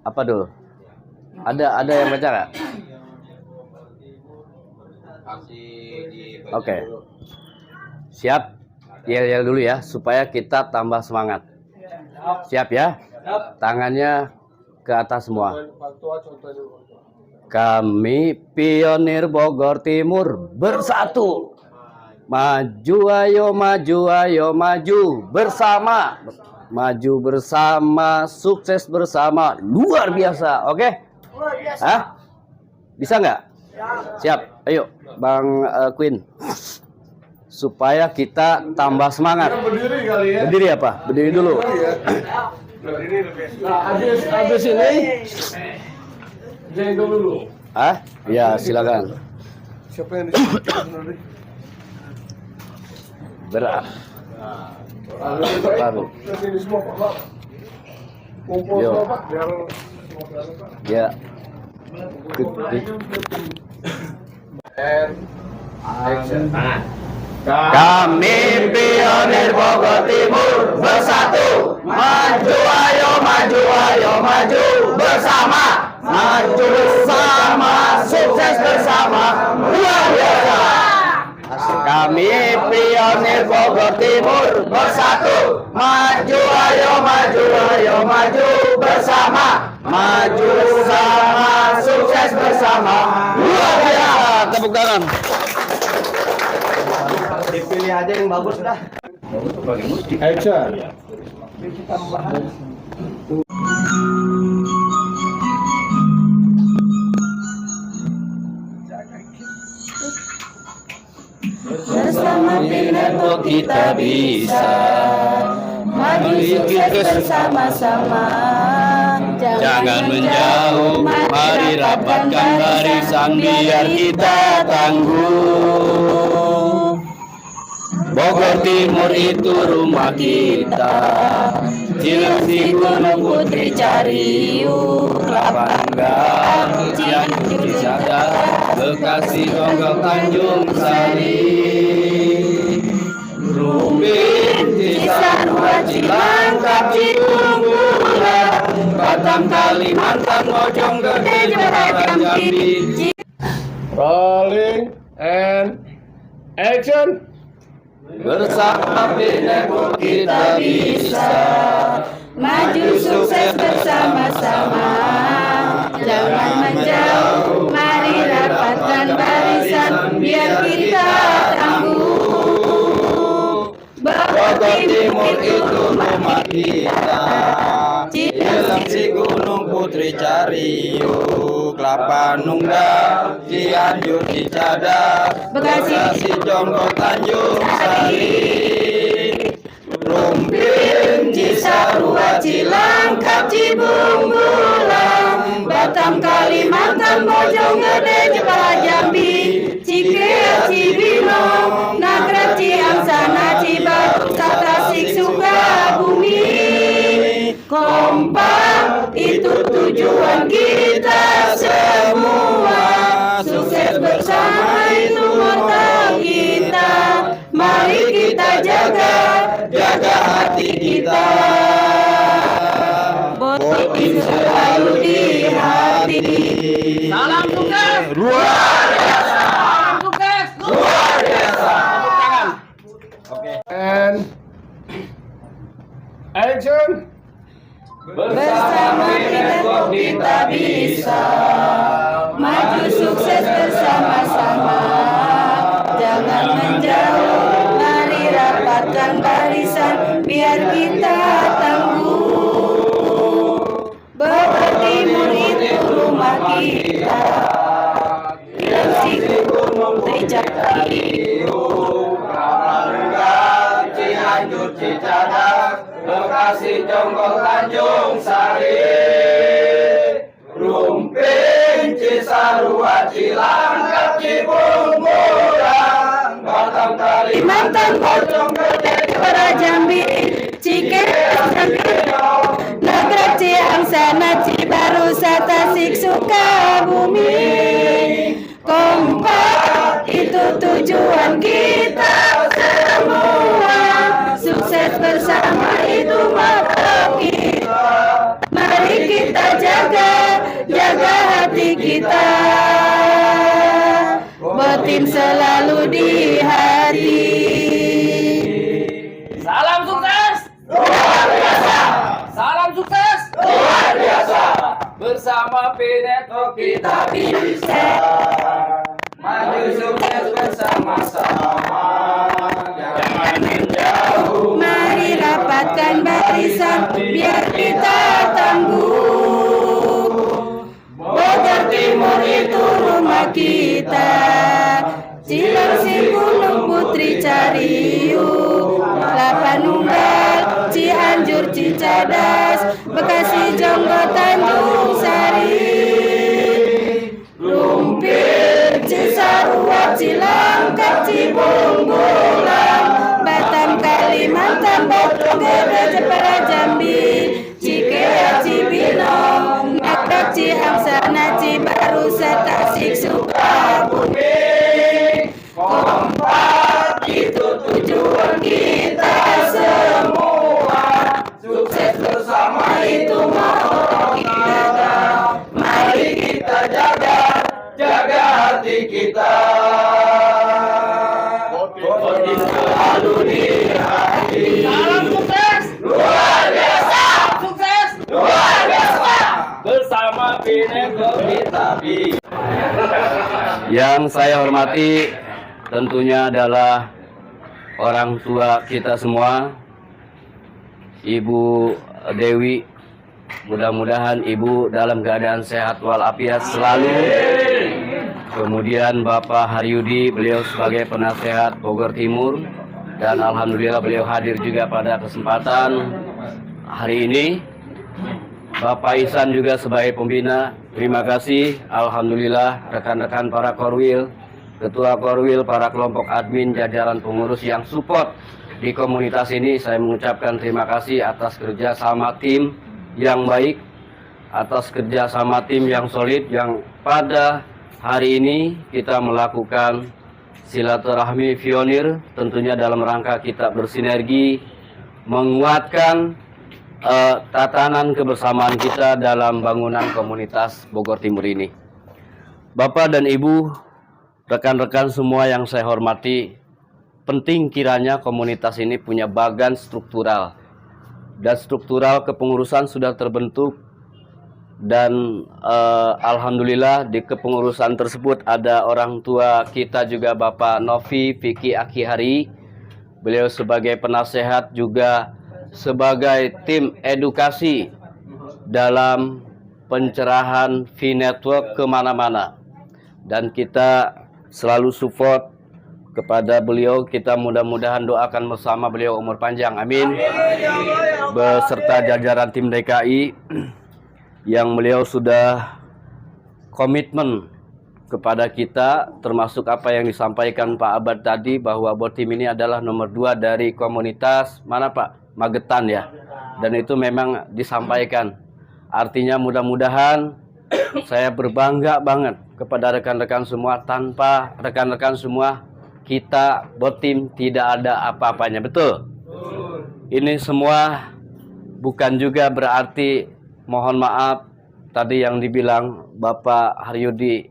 Apa dulu? Ada yang baca nggak? Oke. Siap. Yel-yel dulu ya, supaya kita tambah semangat. Siap ya? Tangannya ke atas semua. Kami pionir Bogor Timur bersatu. Maju ayo maju bersama. Maju bersama, sukses bersama, luar biasa. Oke? Hah? Bisa nggak? Siap. Ayo, Bang Queen. Supaya kita tambah semangat. Berdiri kali ya. Berdiri apa? Berdiri dulu. Nah, habis ini jengkel dulu. Ah? Ya, silakan. Siapa yang disitu? Berat. Baru. Ini semua Pak. Kumpul Yo. semua Pak biar semua kelihatan, Pak. Ya. Kami pionir Bogor Timur bersatu. Maju ayo maju bersama. Maju bersama, sukses bersama, luar biasa. Kami pionir Bogor Timur bersatu. Maju ayo maju bersama. Maju bersama, sukses bersama, luar biasa. Tepuk tangan. Dipilih aja yang bagus dah. Action. Bersama Pinepo kita bisa maju sukses bersama-sama. Jangan menjauh, mari rapatkan barisan biar kita tangguh. Bogor Timur itu rumah kita. Cilengsi Gunung Putri Cariu, Kelapa Nunggal, Cianjur Cisadar, Bekasi Tonggol Tanjung Sari, Rumbin Cisarua Cilangkap Cikungulan, Batam Kalimantan Mojonggede Jepara Jambi. Rolling and action. Bersama Pinepo kita bisa maju sukses bersama-sama. Jangan menjauh, mari rapatkan barisan biar kita tangguh. Bogor Timur itu rumah kita. Cilengsi Gunung Putri Cariu, Kelapa Nunggal, Cianjur Cisadar, Bekasi Jonggol Tanjung Sari, Rumbin Cisarua Cilangkap Cibungbulan, Batam Kalimantan Mojonggede Jepara Jambi, Cikeas Cibinong, Nagrek Ciangsana Cibaru Tasik Sukabumi. Kompak itu tujuan kita semua. Sukses bersama itu moto kita. Mari kita jaga hati kita. Botin selalu di hati. Salam sukses. Luar biasa. Salam sukses. Luar biasa. Tepuk tangan. And action. Bersama Pinepo kita bisa maju sukses bersama-sama. Jangan menjauh, mari rapatkan barisan biar kita tangguh. Bogor Timur itu rumah kita. Cilengsi Gunung Putri Cariu, Kelapa Nunggal, Cianjur Cisadar, Bekasi Jonggol Tanjung Sari, Rumpin Cisarua Cilangkap Cibungbulan, Batam Kalimantan Mojonggede Jepara Jambi, Cikeas Cibinong, Nagrek Ciangsana Cibaru bersama itu mata kita. Mari kita jaga hati kita. Botim selalu di hati. Salam sukses luar biasa. Salam sukses luar biasa. Bersama Pinetwork kita bisa maju sukses bersama-sama. Jangan menjauh. Mari rapatkan barisan biar kita tangguh. Bogor Timur itu rumah kita. Cilengsi, Gunung Putri, Cariu, Lapanunggal, Cianjur, Cicadas, Bekasi, Jonggo, Tanjung Sari, Rumpil, Cisarua, Cilangkap, Cibung, Bulang, Batam, Kalimantan, Batu Gede, Jepara, Jambi, Cikea, Cibinong, Nagrek, Ciangsana, Cibarusah, Tasik, Sukabumi. Kompak itu tujuan kita semua. Sukses bersama itu mau kita. Mari kita jaga hati kita. Botim selalu di hati. Salam sukses Luar biasa. sukses Luar biasa. bersama Pinetwork kita bisa. Yang saya hormati tentunya adalah orang tua kita semua, Ibu Dewi. Mudah-mudahan Ibu dalam keadaan sehat walafiat selalu. Kemudian Bapak Haryudi, beliau sebagai penasehat Bogor Timur, dan alhamdulillah beliau hadir juga pada kesempatan hari ini. Bapak Ihsan juga sebagai pembina, terima kasih. Alhamdulillah rekan-rekan para korwil, ketua korwil, para kelompok admin, jajaran pengurus yang support di komunitas ini, saya mengucapkan terima kasih atas kerja sama tim yang baik, atas kerja sama tim yang solid, yang pada hari ini kita melakukan silaturahmi pionir, tentunya dalam rangka kita bersinergi menguatkan tatanan kebersamaan kita dalam bangunan komunitas Bogor Timur ini. Bapak dan Ibu, rekan-rekan semua yang saya hormati, penting kiranya komunitas ini punya bagan struktural. Dan struktural kepengurusan sudah terbentuk. Dan alhamdulillah di kepengurusan tersebut ada orang tua kita juga, Bapak Novi Vicky Akihari. Beliau sebagai penasehat juga sebagai tim edukasi dalam pencerahan Pinetwork kemana-mana. Dan kita selalu support kepada beliau. Kita mudah-mudahan doakan bersama beliau umur panjang, amin, beserta jajaran tim DKI yang beliau sudah komitmen kepada kita, termasuk apa yang disampaikan Pak Abad tadi, bahwa Botim ini adalah nomor 2 dari komunitas mana Pak? Magetan ya. Dan itu memang disampaikan. Artinya mudah-mudahan saya berbangga banget kepada rekan-rekan semua. Tanpa rekan-rekan semua, kita Botim tidak ada apa-apanya, betul? Ini semua bukan juga berarti, mohon maaf, tadi yang dibilang Bapak Haryudi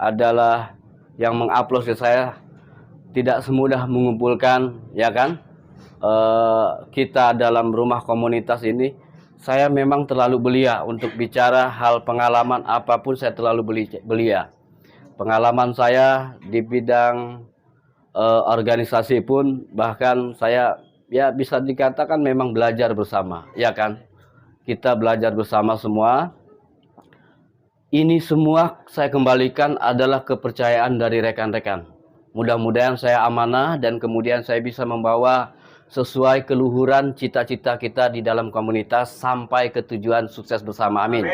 adalah yang mengupload ke saya, tidak semudah mengumpulkan, ya kan? Kita dalam rumah komunitas ini, saya memang terlalu belia untuk bicara hal pengalaman apapun, saya terlalu belia. Pengalaman saya di bidang organisasi pun, bahkan saya ya bisa dikatakan memang belajar bersama, ya kan? Kita belajar bersama semua. Ini semua saya kembalikan adalah kepercayaan dari rekan-rekan. Mudah-mudahan saya amanah dan kemudian saya bisa membawa sesuai keluhuran cita-cita kita di dalam komunitas sampai ke tujuan sukses bersama, amin.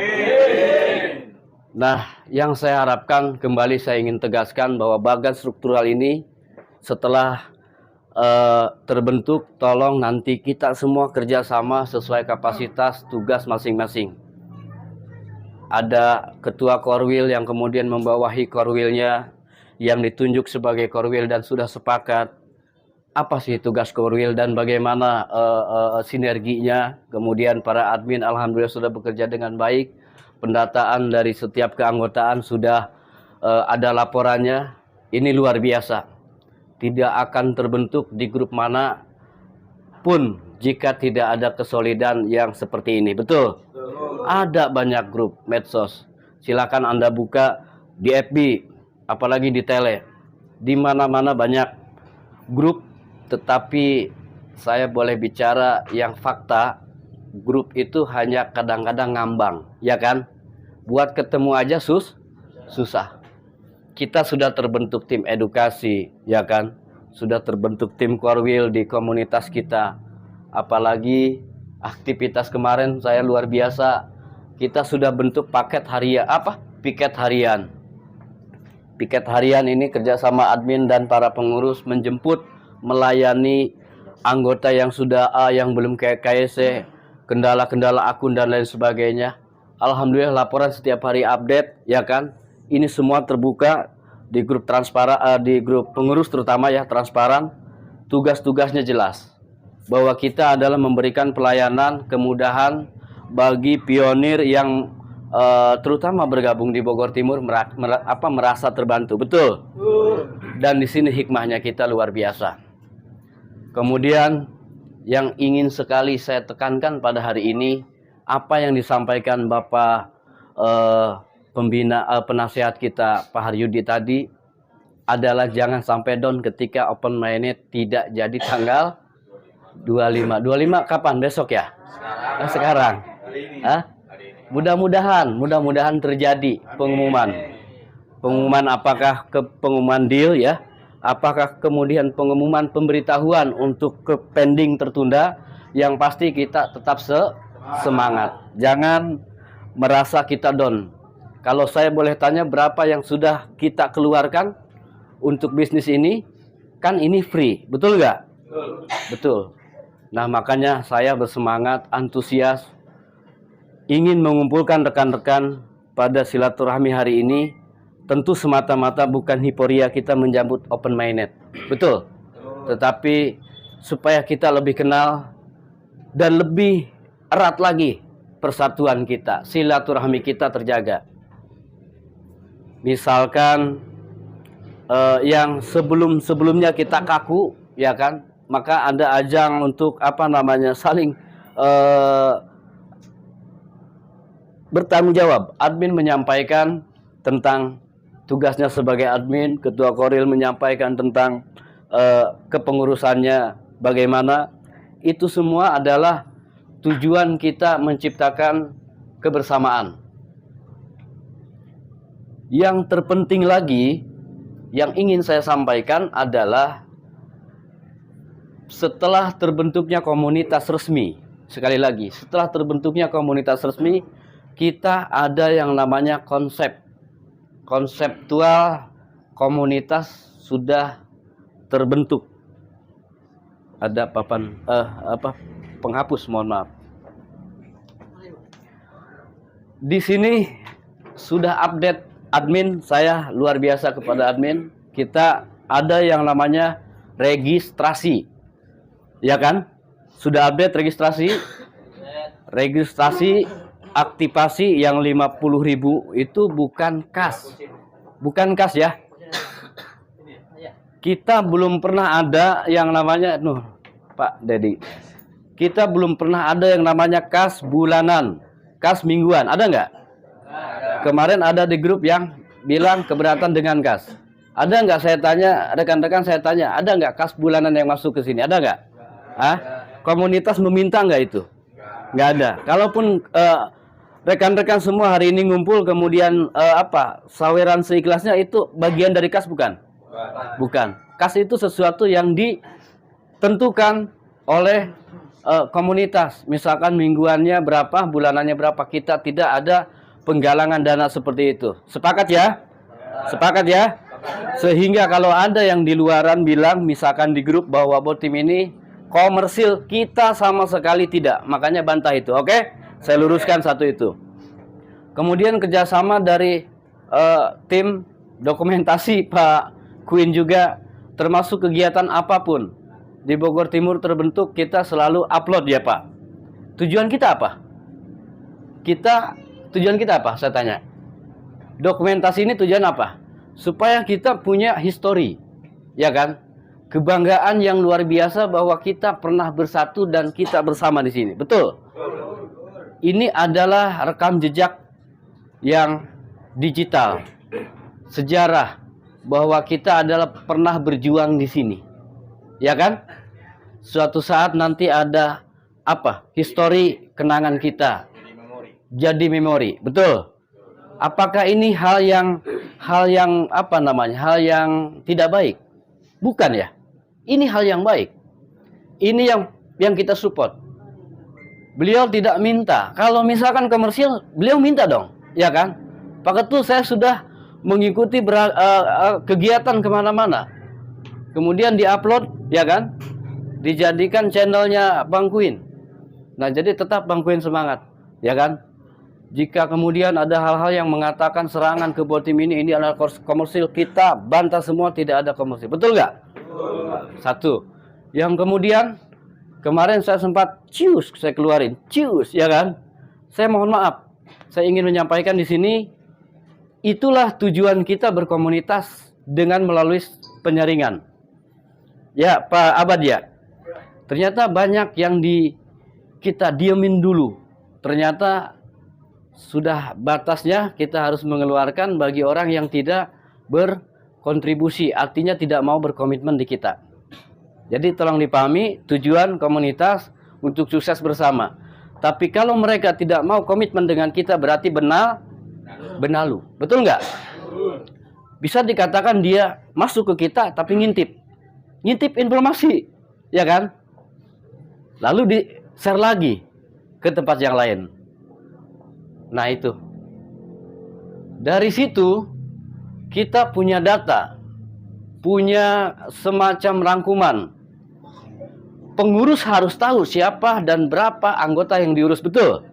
Nah, yang saya harapkan, kembali saya ingin tegaskan bahwa bagan struktural ini setelah terbentuk, tolong nanti kita semua kerjasama sesuai kapasitas tugas masing-masing. Ada ketua korwil yang kemudian membawahi korwilnya, yang ditunjuk sebagai korwil dan sudah sepakat. apa sih tugas Korwil dan bagaimana sinerginya. Kemudian para admin alhamdulillah sudah bekerja dengan baik. Pendataan dari setiap keanggotaan sudah ada laporannya. Ini luar biasa. Tidak akan terbentuk di grup mana pun jika tidak ada kesolidan yang seperti ini. Betul? Ada banyak grup medsos. Silakan Anda buka di FB, apalagi di tele. Di mana-mana banyak grup, tetapi saya boleh bicara yang fakta, grup itu hanya kadang-kadang ngambang, ya kan? Buat ketemu aja susah. Kita sudah terbentuk tim edukasi, ya kan? Sudah terbentuk tim Korwil di komunitas kita. Apalagi aktivitas kemarin saya luar biasa. Kita sudah bentuk piket harian. Piket harian ini kerjasama admin dan para pengurus menjemput, melayani anggota yang sudah yang belum kayak KSC, kendala-kendala akun dan lain sebagainya. Alhamdulillah laporan setiap hari update, ya kan? Ini semua terbuka di grup transparan, di grup pengurus terutama ya, transparan. Tugas-tugasnya jelas bahwa kita adalah memberikan pelayanan kemudahan bagi pionir yang terutama bergabung di Bogor Timur merasa terbantu, betul? Dan di sini hikmahnya kita luar biasa. Kemudian yang ingin sekali saya tekankan pada hari ini, apa yang disampaikan Bapak penasehat kita Pak Haryudi tadi adalah jangan sampai down ketika open minded tidak jadi tanggal 25 kapan? Besok ya? Sekarang. Mudah-mudahan terjadi pengumuman apakah pengumuman deal ya, apakah kemudian pengumuman pemberitahuan untuk ke pending tertunda. Yang pasti kita tetap semangat, jangan merasa kita down. Kalau saya boleh tanya, berapa yang sudah kita keluarkan untuk bisnis ini? Kan ini free, betul nggak? Betul. Nah, makanya saya bersemangat, antusias, ingin mengumpulkan rekan-rekan pada silaturahmi hari ini. Tentu semata-mata bukan hiporia kita menjambut open minded, betul? Tetapi supaya kita lebih kenal dan lebih erat lagi persatuan kita, silaturahmi kita terjaga. Misalkan yang sebelumnya kita kaku, ya kan? Maka ada ajang untuk saling bertanggung jawab. Admin menyampaikan tentang tugasnya sebagai admin, Ketua Korwil menyampaikan tentang kepengurusannya bagaimana. Itu semua adalah tujuan kita menciptakan kebersamaan. Yang terpenting lagi yang ingin saya sampaikan adalah setelah terbentuknya komunitas resmi, sekali lagi, setelah terbentuknya komunitas resmi, kita ada yang namanya konseptual komunitas sudah terbentuk. Ada penghapus, mohon maaf. Di sini sudah update admin, saya luar biasa kepada admin. Kita ada yang namanya registrasi, ya kan? Sudah update registrasi aktivasi yang 50.000 itu bukan kas ya. Kita belum pernah ada yang namanya Pak Dedi, kita belum pernah ada yang namanya kas bulanan, kas mingguan, ada nggak? Kemarin ada di grup yang bilang keberatan dengan kas. Ada nggak, saya tanya rekan-rekan, saya tanya, ada nggak kas bulanan yang masuk ke sini? Ada nggak? Komunitas meminta nggak itu? Nggak ada. Kalaupun rekan-rekan semua hari ini ngumpul kemudian saweran seikhlasnya, itu bagian dari kas bukan? Bukan. Kas itu sesuatu yang ditentukan oleh komunitas. Misalkan mingguannya berapa, bulanannya berapa. Kita tidak ada penggalangan dana seperti itu. Sepakat ya? Sepakat ya? Sehingga kalau ada yang di luaran bilang misalkan di grup bahwa tim ini komersil, kita sama sekali tidak. Makanya bantah itu, oke? Saya luruskan satu itu. Kemudian kerjasama dari tim dokumentasi Pak Queen juga, termasuk kegiatan apapun di Bogor Timur terbentuk, kita selalu upload ya Pak. Tujuan kita apa? Tujuan kita apa? Saya tanya. Dokumentasi ini tujuan apa? Supaya kita punya histori, ya kan? Kebanggaan yang luar biasa bahwa kita pernah bersatu dan kita bersama di sini. Betul? Ini adalah rekam jejak yang digital, sejarah bahwa kita adalah pernah berjuang di sini, ya kan? Suatu saat nanti ada apa? Histori kenangan kita, jadi memori, betul? Apakah ini hal yang apa namanya? Hal yang tidak baik? Bukan ya? Ini hal yang baik. Ini yang kita support. Beliau tidak minta. Kalau misalkan komersil, beliau minta dong, ya kan? Pak Ketua, saya sudah mengikuti kegiatan kemana-mana. Kemudian diupload, ya kan? Dijadikan channelnya Bang Queen. Nah, jadi tetap Bang Queen semangat, ya kan? Jika kemudian ada hal-hal yang mengatakan serangan ke tim ini adalah komersil, kita bantah semua, tidak ada komersil. Betul nggak? Satu. Yang kemudian kemarin saya sempat saya keluarin, ya kan? Saya mohon maaf. Saya ingin menyampaikan di sini, itulah tujuan kita berkomunitas dengan melalui penyaringan. Ya, Pak Abad ya. Ternyata banyak yang kita diemin dulu. Ternyata sudah batasnya kita harus mengeluarkan bagi orang yang tidak berkontribusi, artinya tidak mau berkomitmen di kita. Jadi tolong dipahami, tujuan komunitas untuk sukses bersama. Tapi kalau mereka tidak mau komitmen dengan kita, berarti benalu. Betul nggak? Bisa dikatakan dia masuk ke kita tapi ngintip informasi, ya kan? Lalu di-share lagi ke tempat yang lain. Nah itu. Dari situ kita punya data, punya semacam rangkuman. Pengurus harus tahu siapa dan berapa anggota yang diurus, betul?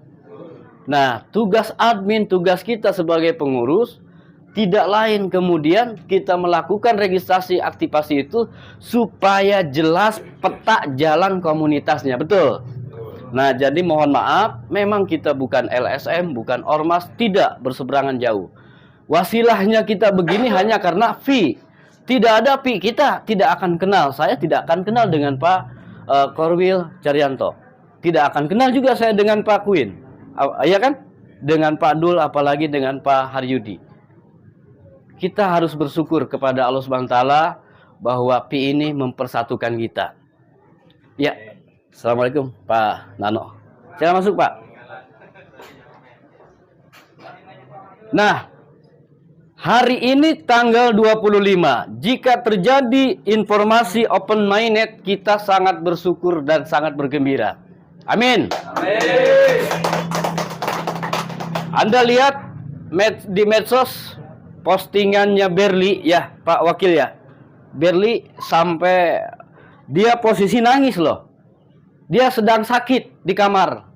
Nah, tugas admin, tugas kita sebagai pengurus tidak lain kemudian kita melakukan registrasi aktivasi itu supaya jelas peta jalan komunitasnya, betul? Nah, jadi mohon maaf, memang kita bukan LSM, bukan ormas, tidak berseberangan jauh. Wasilahnya kita begini hanya karena fee. Tidak ada fee, kita tidak akan kenal. Saya tidak akan kenal dengan Pak Korwil Caryanto. Tidak akan kenal juga saya dengan Pak Queen. Ya kan? Dengan Pak Dul, apalagi dengan Pak Haryudi. Kita harus bersyukur kepada Allah SWT bahwa fee ini mempersatukan kita. Ya. Assalamualaikum Pak Nano. Saya masuk Pak. Nah, hari ini tanggal 25. Jika terjadi informasi open minded, kita sangat bersyukur dan sangat bergembira. Amin. Amin. Anda lihat di medsos postingannya Berli, ya Pak Wakil ya. Berli sampai dia posisi nangis loh. Dia sedang sakit di kamar,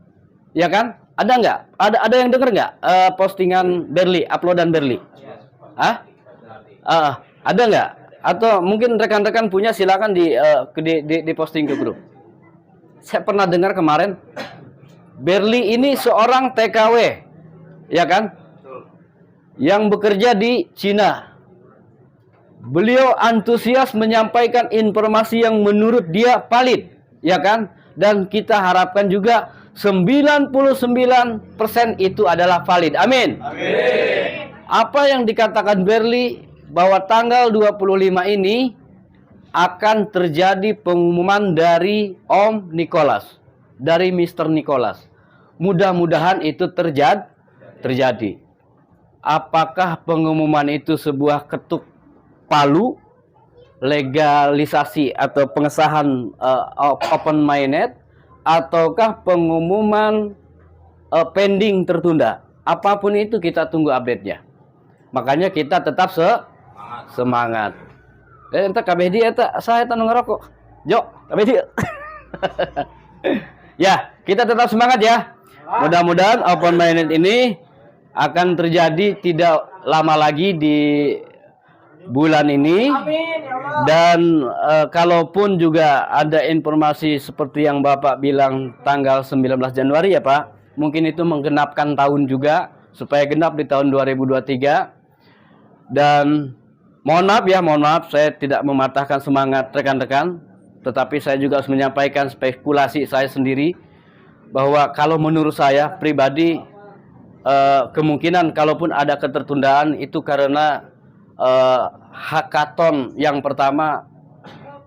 ya kan? Ada nggak? Ada yang dengar nggak postingan Berli, uploadan Berli? Hah? Ada nggak? Atau mungkin rekan-rekan punya, silakan di posting ke grup. Saya pernah dengar kemarin, Berli ini seorang TKW, ya kan? Yang bekerja di Cina. Beliau antusias menyampaikan informasi yang menurut dia valid, ya kan? Dan kita harapkan juga 99% itu adalah valid. Amin. Amin. Apa yang dikatakan Berli bahwa tanggal 25 ini akan terjadi pengumuman dari Om Nicholas, dari Mr. Nicholas. Mudah-mudahan itu terjadi. Apakah pengumuman itu sebuah ketuk palu legalisasi atau pengesahan open minded, ataukah pengumuman pending tertunda? Apapun itu kita tunggu update-nya. Makanya kita tetap semangat. Entah KBD eta saya tanung ngerokok. Jo, KBD. Ya, kita tetap semangat ya. Mudah-mudahan open minded ini akan terjadi tidak lama lagi di bulan ini. Dan kalaupun juga ada informasi seperti yang Bapak bilang tanggal 19 Januari ya Pak, mungkin itu menggenapkan tahun juga, supaya genap di tahun 2023. Dan mohon maaf saya tidak mematahkan semangat rekan-rekan, tetapi saya juga harus menyampaikan spekulasi saya sendiri, bahwa kalau menurut saya pribadi, kemungkinan kalaupun ada ketertundaan itu karena hackathon yang pertama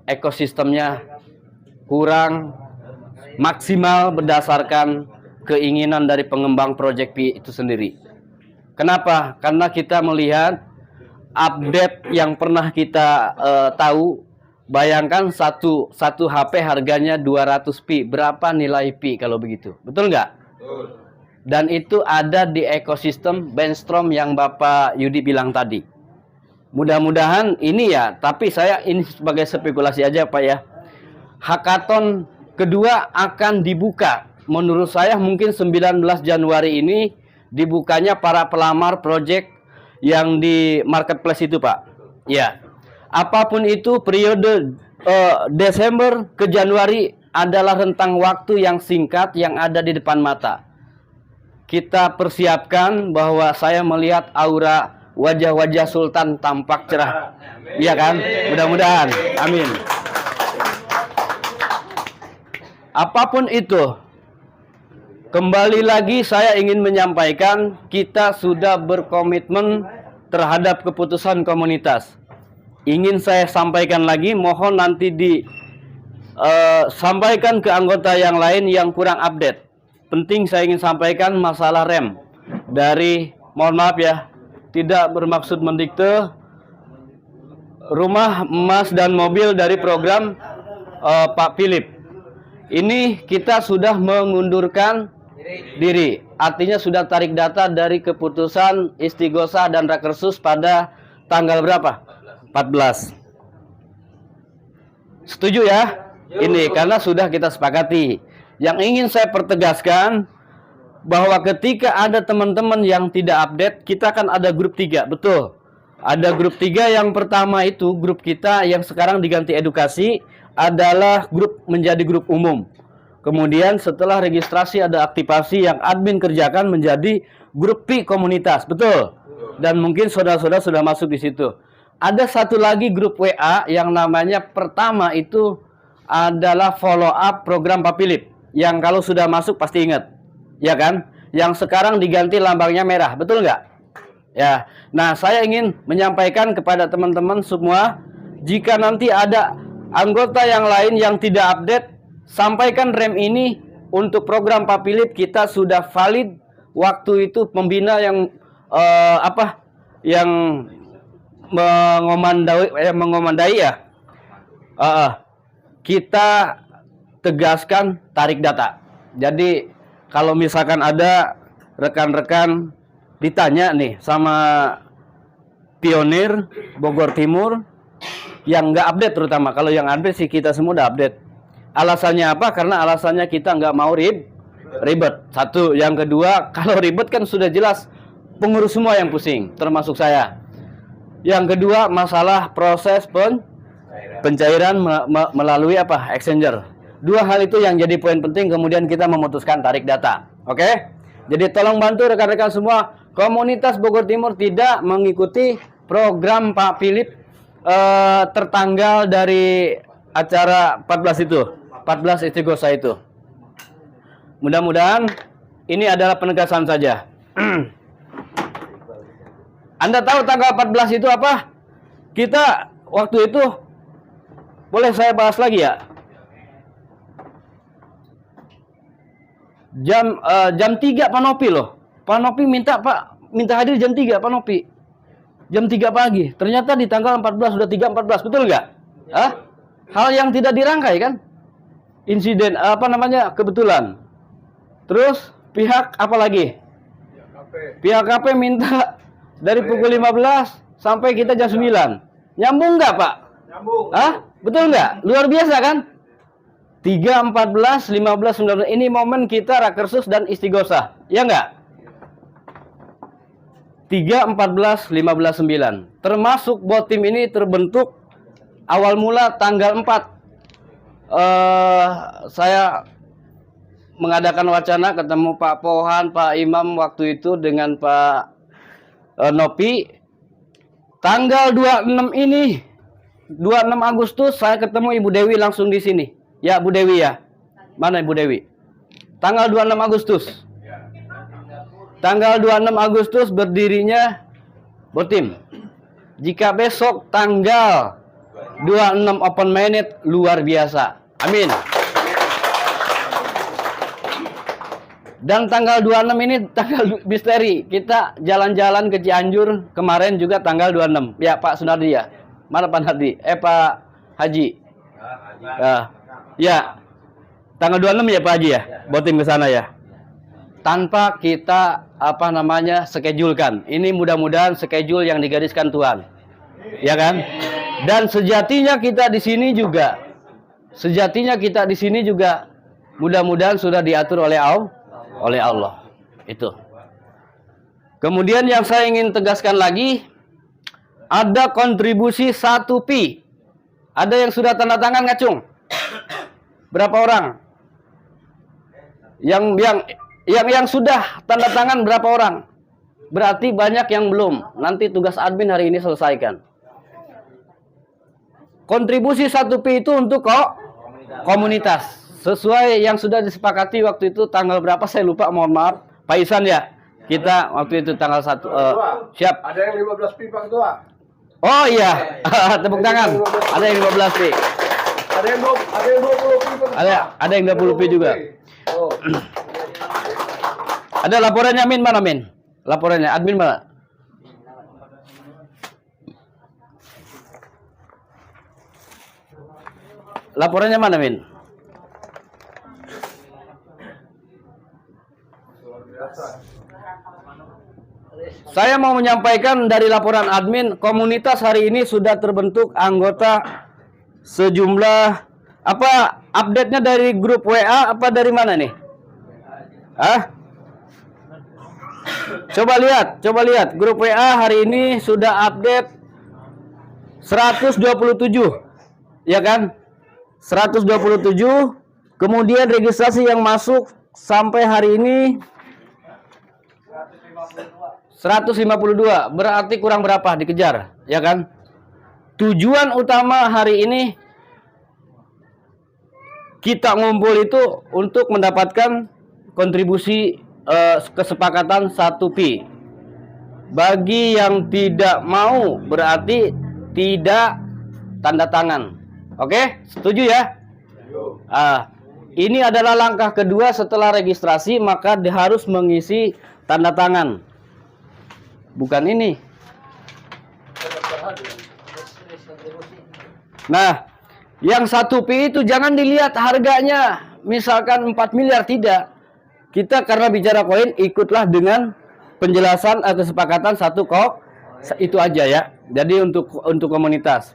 ekosistemnya kurang maksimal berdasarkan keinginan dari pengembang Project Pi itu sendiri. Kenapa? Karena kita melihat update yang pernah kita tahu, bayangkan satu HP harganya 200 Pi, berapa nilai Pi kalau begitu? Betul nggak? Betul. Dan itu ada di ekosistem Brainstorm yang Bapak Yudi bilang tadi. Mudah-mudahan ini ya, tapi saya ini sebagai spekulasi aja Pak ya. Hackathon kedua akan dibuka. Menurut saya mungkin 19 Januari ini dibukanya para pelamar project yang di marketplace itu Pak. Ya. Apapun itu periode Desember ke Januari adalah rentang waktu yang singkat yang ada di depan mata. Kita persiapkan bahwa saya melihat aura wajah-wajah Sultan tampak cerah. Iya kan? Mudah-mudahan. Amin. Apapun itu, kembali lagi saya ingin menyampaikan kita sudah berkomitmen terhadap keputusan komunitas. Ingin saya sampaikan lagi, mohon nanti sampaikan ke anggota yang lain yang kurang update. Penting saya ingin sampaikan masalah rem dari, mohon maaf ya, tidak bermaksud mendikte, rumah emas dan mobil dari program Pak Philip. Ini kita sudah mengundurkan diri. Artinya sudah tarik data dari keputusan Istighosah dan Rakersus pada tanggal berapa? 14. Setuju ya? Ini karena sudah kita sepakati. Yang ingin saya pertegaskan bahwa ketika ada teman-teman yang tidak update, kita kan ada grup 3, betul. Ada grup 3 yang pertama itu, grup kita yang sekarang diganti edukasi, adalah grup menjadi grup umum. Kemudian setelah registrasi ada aktivasi yang admin kerjakan menjadi grup Pi komunitas, betul. Dan mungkin saudara-saudara sudah masuk di situ. Ada satu lagi grup WA yang namanya pertama itu adalah follow up program Pak Philip. Yang kalau sudah masuk pasti ingat. Ya kan? Yang sekarang diganti lambangnya merah, betul nggak? Ya. Nah, saya ingin menyampaikan kepada teman-teman semua, jika nanti ada anggota yang lain yang tidak update, sampaikan rem ini untuk program Pak Philip kita sudah valid. Waktu itu pembina yang yang mengomandai ya. Kita tegaskan tarik data. Jadi kalau misalkan ada rekan-rekan ditanya nih sama Pionir Bogor Timur yang nggak update, terutama kalau yang update sih kita semua udah update. Alasannya apa? Karena alasannya kita nggak mau ribet. Satu, yang kedua, kalau ribet kan sudah jelas pengurus semua yang pusing, termasuk saya. Yang kedua, masalah proses pencairan melalui exchanger. Dua hal itu yang jadi poin penting, kemudian kita memutuskan tarik data. Oke? Jadi tolong bantu rekan-rekan semua, komunitas Bogor Timur tidak mengikuti program Pak Philip tertanggal dari acara 14 itu, 14 Istighosah itu. Mudah-mudahan ini adalah penegasan saja. Anda tahu tanggal 14 itu apa? Kita waktu itu, boleh saya bahas lagi ya? Jam 3 Pak Nopi loh. Pak Nopi minta hadir jam 3 Pak Nopi. Jam 3 pagi. Ternyata di tanggal 14 sudah 3.14, betul nggak? Hah? Hal yang tidak dirangkai kan? Insiden kebetulan. Terus pihak apa lagi? Pihak KP minta dari pukul 15 sampai kita jam 9. Nyambung nggak Pak? Nyambung. Hah? Betul nggak? Luar biasa kan? 3, 14, 15, 19. Ini momen kita Rakersus dan Istighosah. Ya nggak? 3, 14, 15, 9. Termasuk Botim ini terbentuk awal mula tanggal 4. Saya mengadakan wacana ketemu Pak Pohan, Pak Imam waktu itu dengan Pak Nopi. Tanggal 26 ini, 26 Agustus saya ketemu Ibu Dewi langsung di sini. Ya, Bu Dewi ya. Mana Ibu Dewi? Tanggal 26 Agustus. Tanggal 26 Agustus berdirinya Botim. Jika besok tanggal 26 open minded, luar biasa. Amin. Dan tanggal 26 ini tanggal misteri. Kita jalan-jalan ke Cianjur kemarin juga tanggal 26. Ya Pak Sunardi ya. Mana Pak Nardi? Pak Haji. Ya. Tanggal 26 ya Pak Haji ya. Botim ke sana ya. Tanpa kita schedulekan. Ini mudah-mudahan schedule yang digariskan Tuhan. Ya kan? Dan sejatinya kita di sini juga mudah-mudahan sudah diatur oleh Allah. Itu. Kemudian yang saya ingin tegaskan lagi, ada kontribusi 1Pi. Ada yang sudah tanda tangan nggak, Cung? Berapa orang? Yang sudah tanda tangan berapa orang? Berarti banyak yang belum. Nanti tugas admin hari ini selesaikan. Kontribusi 1Pi itu untuk komunitas. Sesuai yang sudah disepakati waktu itu tanggal berapa saya lupa, mohon maaf. Pak Isan ya. Kita waktu itu tanggal 1 siap. Ada yang 15 pi Pak Ketua. Oh iya. Tepuk tangan. Ada yang 15 pi. Ada yang 20 pi Pak Ketua. Ada yang 20 pi juga. Oh. Ada laporannya Min, mana Min? Laporannya admin mana? Laporannya mana Min? Saya mau menyampaikan dari laporan admin, komunitas hari ini sudah terbentuk anggota sejumlah, update-nya dari grup WA apa dari mana nih? Coba lihat grup WA hari ini sudah update 127. Ya kan? 127. Kemudian registrasi yang masuk sampai hari ini 152. Berarti kurang berapa dikejar, ya kan? Tujuan utama hari ini kita ngumpul itu untuk mendapatkan kontribusi kesepakatan 1Pi. Bagi yang tidak mau berarti tidak tanda tangan. Oke, setuju ya? Ini adalah langkah kedua setelah registrasi, maka harus mengisi tanda tangan. Bukan ini. Nah, yang 1Pi itu jangan dilihat harganya misalkan 4 miliar, tidak. Kita karena bicara koin, ikutlah dengan penjelasan atau kesepakatan 1 kok itu aja ya. Jadi untuk komunitas.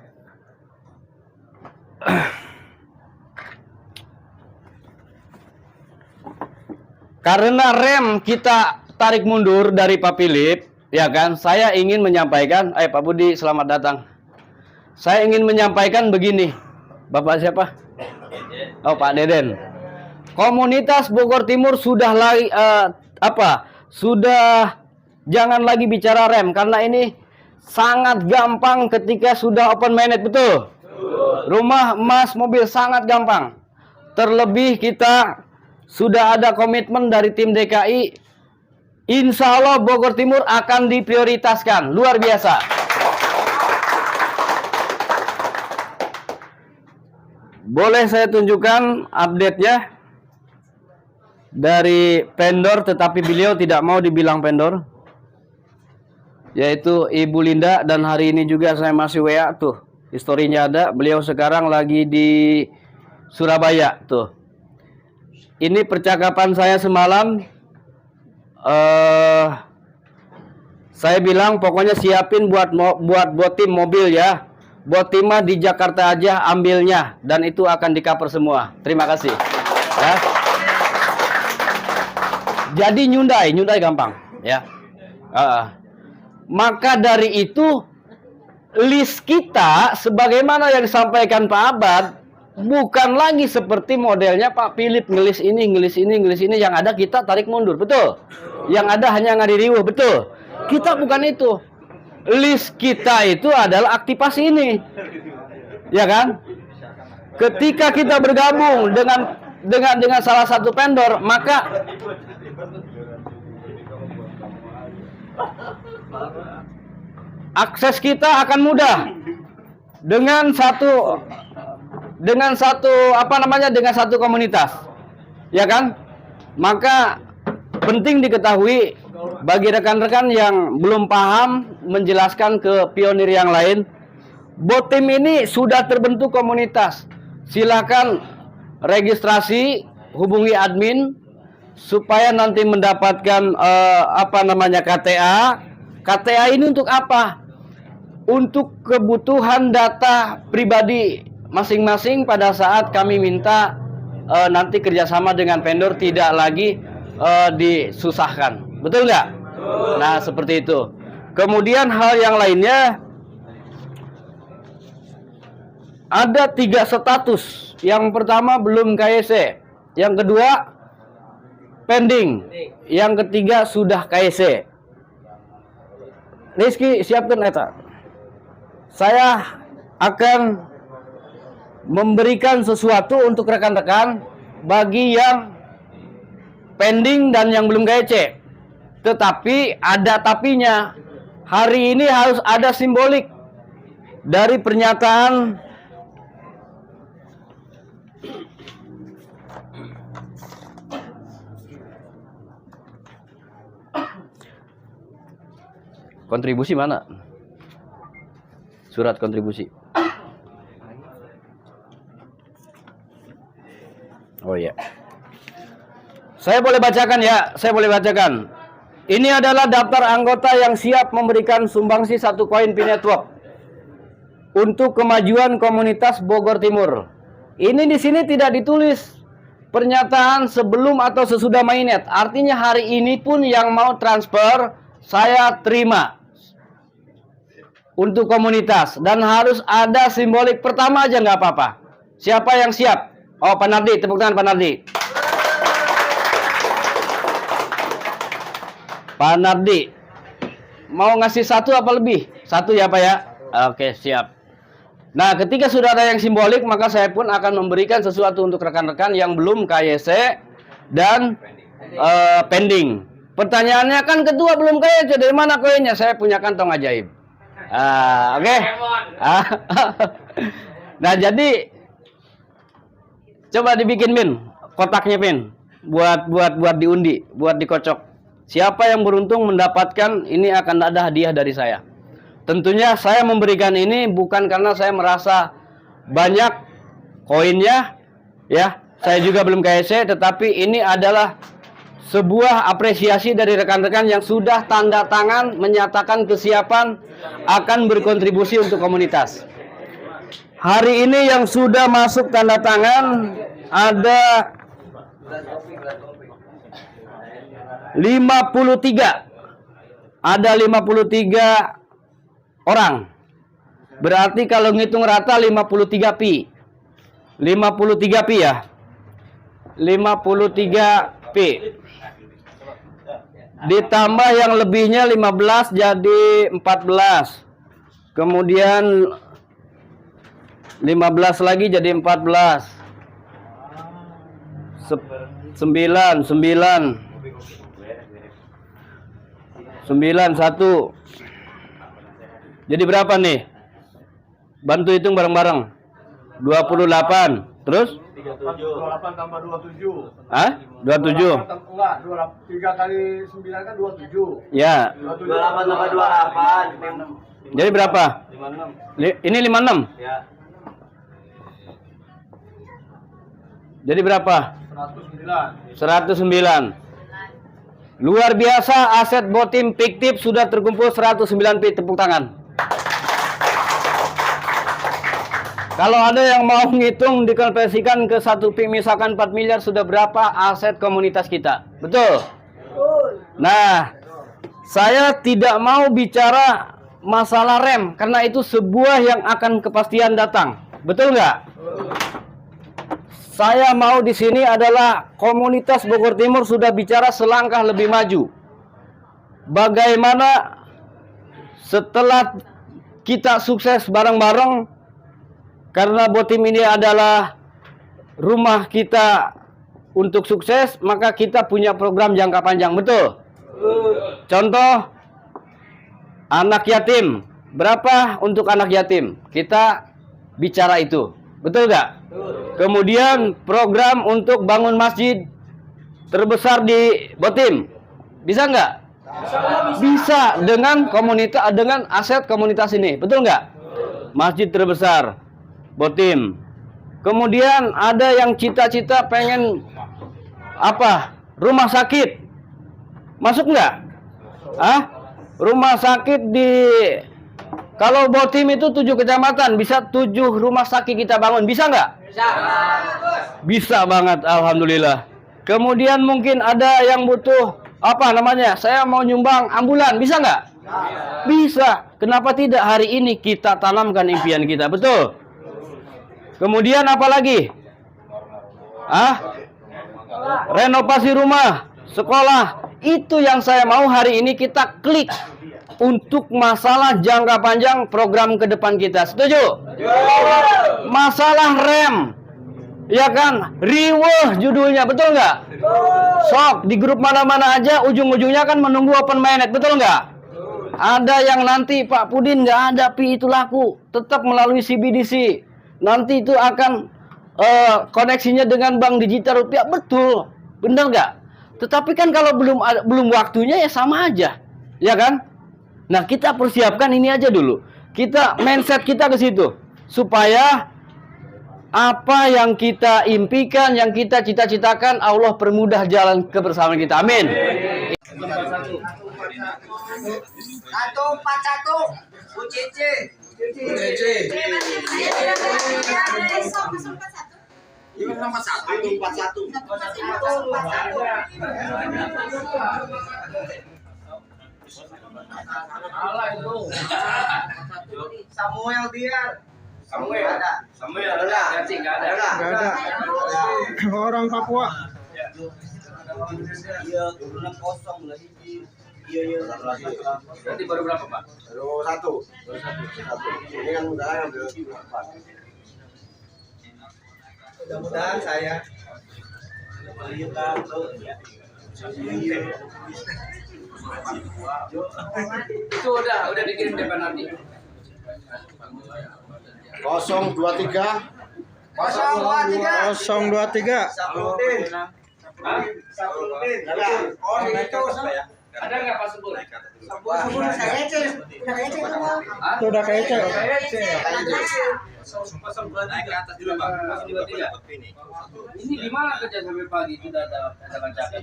Karena rem kita tarik mundur dari Pak Philip, ya kan? Saya ingin menyampaikan, Pak Budi selamat datang. Saya ingin menyampaikan begini. Bapak siapa? Oh, Pak Deden. Komunitas Bogor Timur sudah sudah jangan lagi bicara rem karena ini sangat gampang ketika sudah open minded, betul? Rumah, emas, mobil sangat gampang. Terlebih kita sudah ada komitmen dari tim DKI, insya Allah Bogor Timur akan diprioritaskan. Luar biasa. Boleh saya tunjukkan update-nya dari vendor, tetapi beliau tidak mau dibilang vendor, yaitu Ibu Linda. Dan hari ini juga saya masih WA tuh, historinya ada. Beliau sekarang lagi di Surabaya tuh. Ini percakapan saya semalam. Saya bilang pokoknya siapin buat Botim mobil ya. Botimah di Jakarta aja ambilnya, dan itu akan di-cover semua. Terima kasih. Ya. Jadi Hyundai gampang ya. Maka dari itu list kita sebagaimana yang disampaikan Pak Abad bukan lagi seperti modelnya Pak Philip ngelis ini, ngelis ini, ngelis ini, yang ada kita tarik mundur, betul? Yang ada hanya ngadiriwuh, betul? Kita bukan itu. List kita itu adalah aktivasi ini. Ya kan? Ketika kita bergabung dengan salah satu vendor, maka akses kita akan mudah dengan satu komunitas, ya kan? Maka penting diketahui bagi rekan-rekan yang belum paham menjelaskan ke pionir yang lain, Botim ini sudah terbentuk komunitas. Silakan registrasi, hubungi admin supaya nanti mendapatkan KTA. KTA ini untuk apa? Untuk kebutuhan data pribadi masing-masing pada saat kami minta nanti kerjasama dengan vendor tidak lagi disusahkan. Betul nggak? Nah, seperti itu. Kemudian hal yang lainnya, ada 3 status. Yang pertama belum KYC, yang kedua pending, yang ketiga sudah KYC. Rizky, siapkan eta. Saya akan memberikan sesuatu untuk rekan-rekan bagi yang pending dan yang belum KYC. Tetapi ada tapinya. Hari ini harus ada simbolik dari pernyataan kontribusi mana? Surat kontribusi. Oh iya. Saya boleh bacakan ya, saya boleh bacakan. Ini adalah daftar anggota yang siap memberikan sumbangsi 1 koin P-Network untuk kemajuan komunitas Bogor Timur. Ini di sini tidak ditulis pernyataan sebelum atau sesudah mainnet. Artinya hari ini pun yang mau transfer saya terima untuk komunitas, dan harus ada simbolik. Pertama aja nggak apa-apa. Siapa yang siap? Oh, Pak Nardi, tepuk tangan Pak Nardi. Pak Nardi, mau ngasih 1 apa lebih? 1 ya Pak ya? Oke, siap. Nah, ketika sudah ada yang simbolik, maka saya pun akan memberikan sesuatu untuk rekan-rekan yang belum KYC dan pending. Pertanyaannya kan kedua belum KYC, dari mana koinnya? Saya punya kantong ajaib. Oke. Nah, jadi coba dibikin Min, kotaknya Min, buat diundi, buat dikocok. Siapa yang beruntung mendapatkan ini akan ada hadiah dari saya. Tentunya saya memberikan ini bukan karena saya merasa banyak koinnya, ya. Saya juga belum KYC, tetapi ini adalah sebuah apresiasi dari rekan-rekan yang sudah tanda tangan menyatakan kesiapan akan berkontribusi untuk komunitas. Hari ini yang sudah masuk tanda tangan ada 53. Ada 53 orang. Berarti kalau ngitung rata 53 pi. 53 pi ya. 53 pi. Ditambah yang lebihnya 15 jadi 14. Kemudian 15 lagi jadi 14. 9 1. Jadi berapa nih? Bantu hitung bareng-bareng. 28. Terus? 28 tambah 27. Hah? 27. Enggak, 3 kali 9 kan 27. Ya. 28 tambah 28. Jadi berapa? 56. Ini 56. Ya. Jadi berapa? 109. 109. Luar biasa, aset Botim fiktif sudah terkumpul 109 pi. Tepuk tangan. Kalau ada yang mau ngitung dikonversikan ke 1 pi, misalkan 4 miliar, sudah berapa aset komunitas kita? Betul? Nah, Saya tidak mau bicara masalah rem karena itu sebuah yang akan kepastian datang. Betul nggak? Saya mau di sini adalah komunitas Bogor Timur sudah bicara selangkah lebih maju. Bagaimana setelah kita sukses bareng-bareng, karena Botim ini adalah rumah kita untuk sukses, maka kita punya program jangka panjang, betul? Contoh, anak yatim. Berapa untuk anak yatim? Kita bicara itu, betul nggak? Kemudian program untuk bangun masjid terbesar di Botim. Bisa nggak? Bisa dengan komunitas, dengan aset komunitas ini, betul nggak? Masjid terbesar Botim. Kemudian ada yang cita-cita pengen apa? Rumah sakit. Masuk nggak? Rumah sakit di, kalau Botim itu 7 kecamatan, bisa 7 rumah sakit kita bangun, bisa nggak? Bisa banget, alhamdulillah. Kemudian mungkin ada yang butuh apa namanya? Saya mau nyumbang ambulan, bisa nggak? Bisa. Kenapa tidak hari ini kita tanamkan impian kita, betul? Kemudian apa lagi? Renovasi rumah, sekolah. Itu yang saya mau hari ini kita klik untuk masalah jangka panjang program ke depan kita. Setuju? Masalah rem. Ya kan? Riweh judulnya, betul nggak? Sok, di grup mana-mana aja ujung-ujungnya kan menunggu open mainnet, betul nggak? Ada yang nanti Pak Pudin nggak ada, pi itu laku. Tetap melalui CBDC. Nanti itu akan koneksinya dengan bank digital rupiah, betul. Benar nggak? Tetapi kan kalau belum waktunya ya sama aja. Ya kan? Nah, kita persiapkan ini aja dulu. Kita mindset kita ke situ supaya apa yang kita impikan, yang kita cita-citakan, Allah permudah jalan kebersamaan kita. Amin. 141 UCC. Samuel Biar. Samuel ada. Samuel ada. Enggak ada. Orang Papua. Iya, kosong lah hiji. Iya. Berarti baru berapa, Pak? Baru satu. Ini kan mudah-mudahan ambil 4. Mudah-mudahan saya. Itu udah dikirim depan nanti. 023 Ada nggak Pak Subur? Itu udah kayak Ini di mana kerja sampai pagi sudah ada bacakan?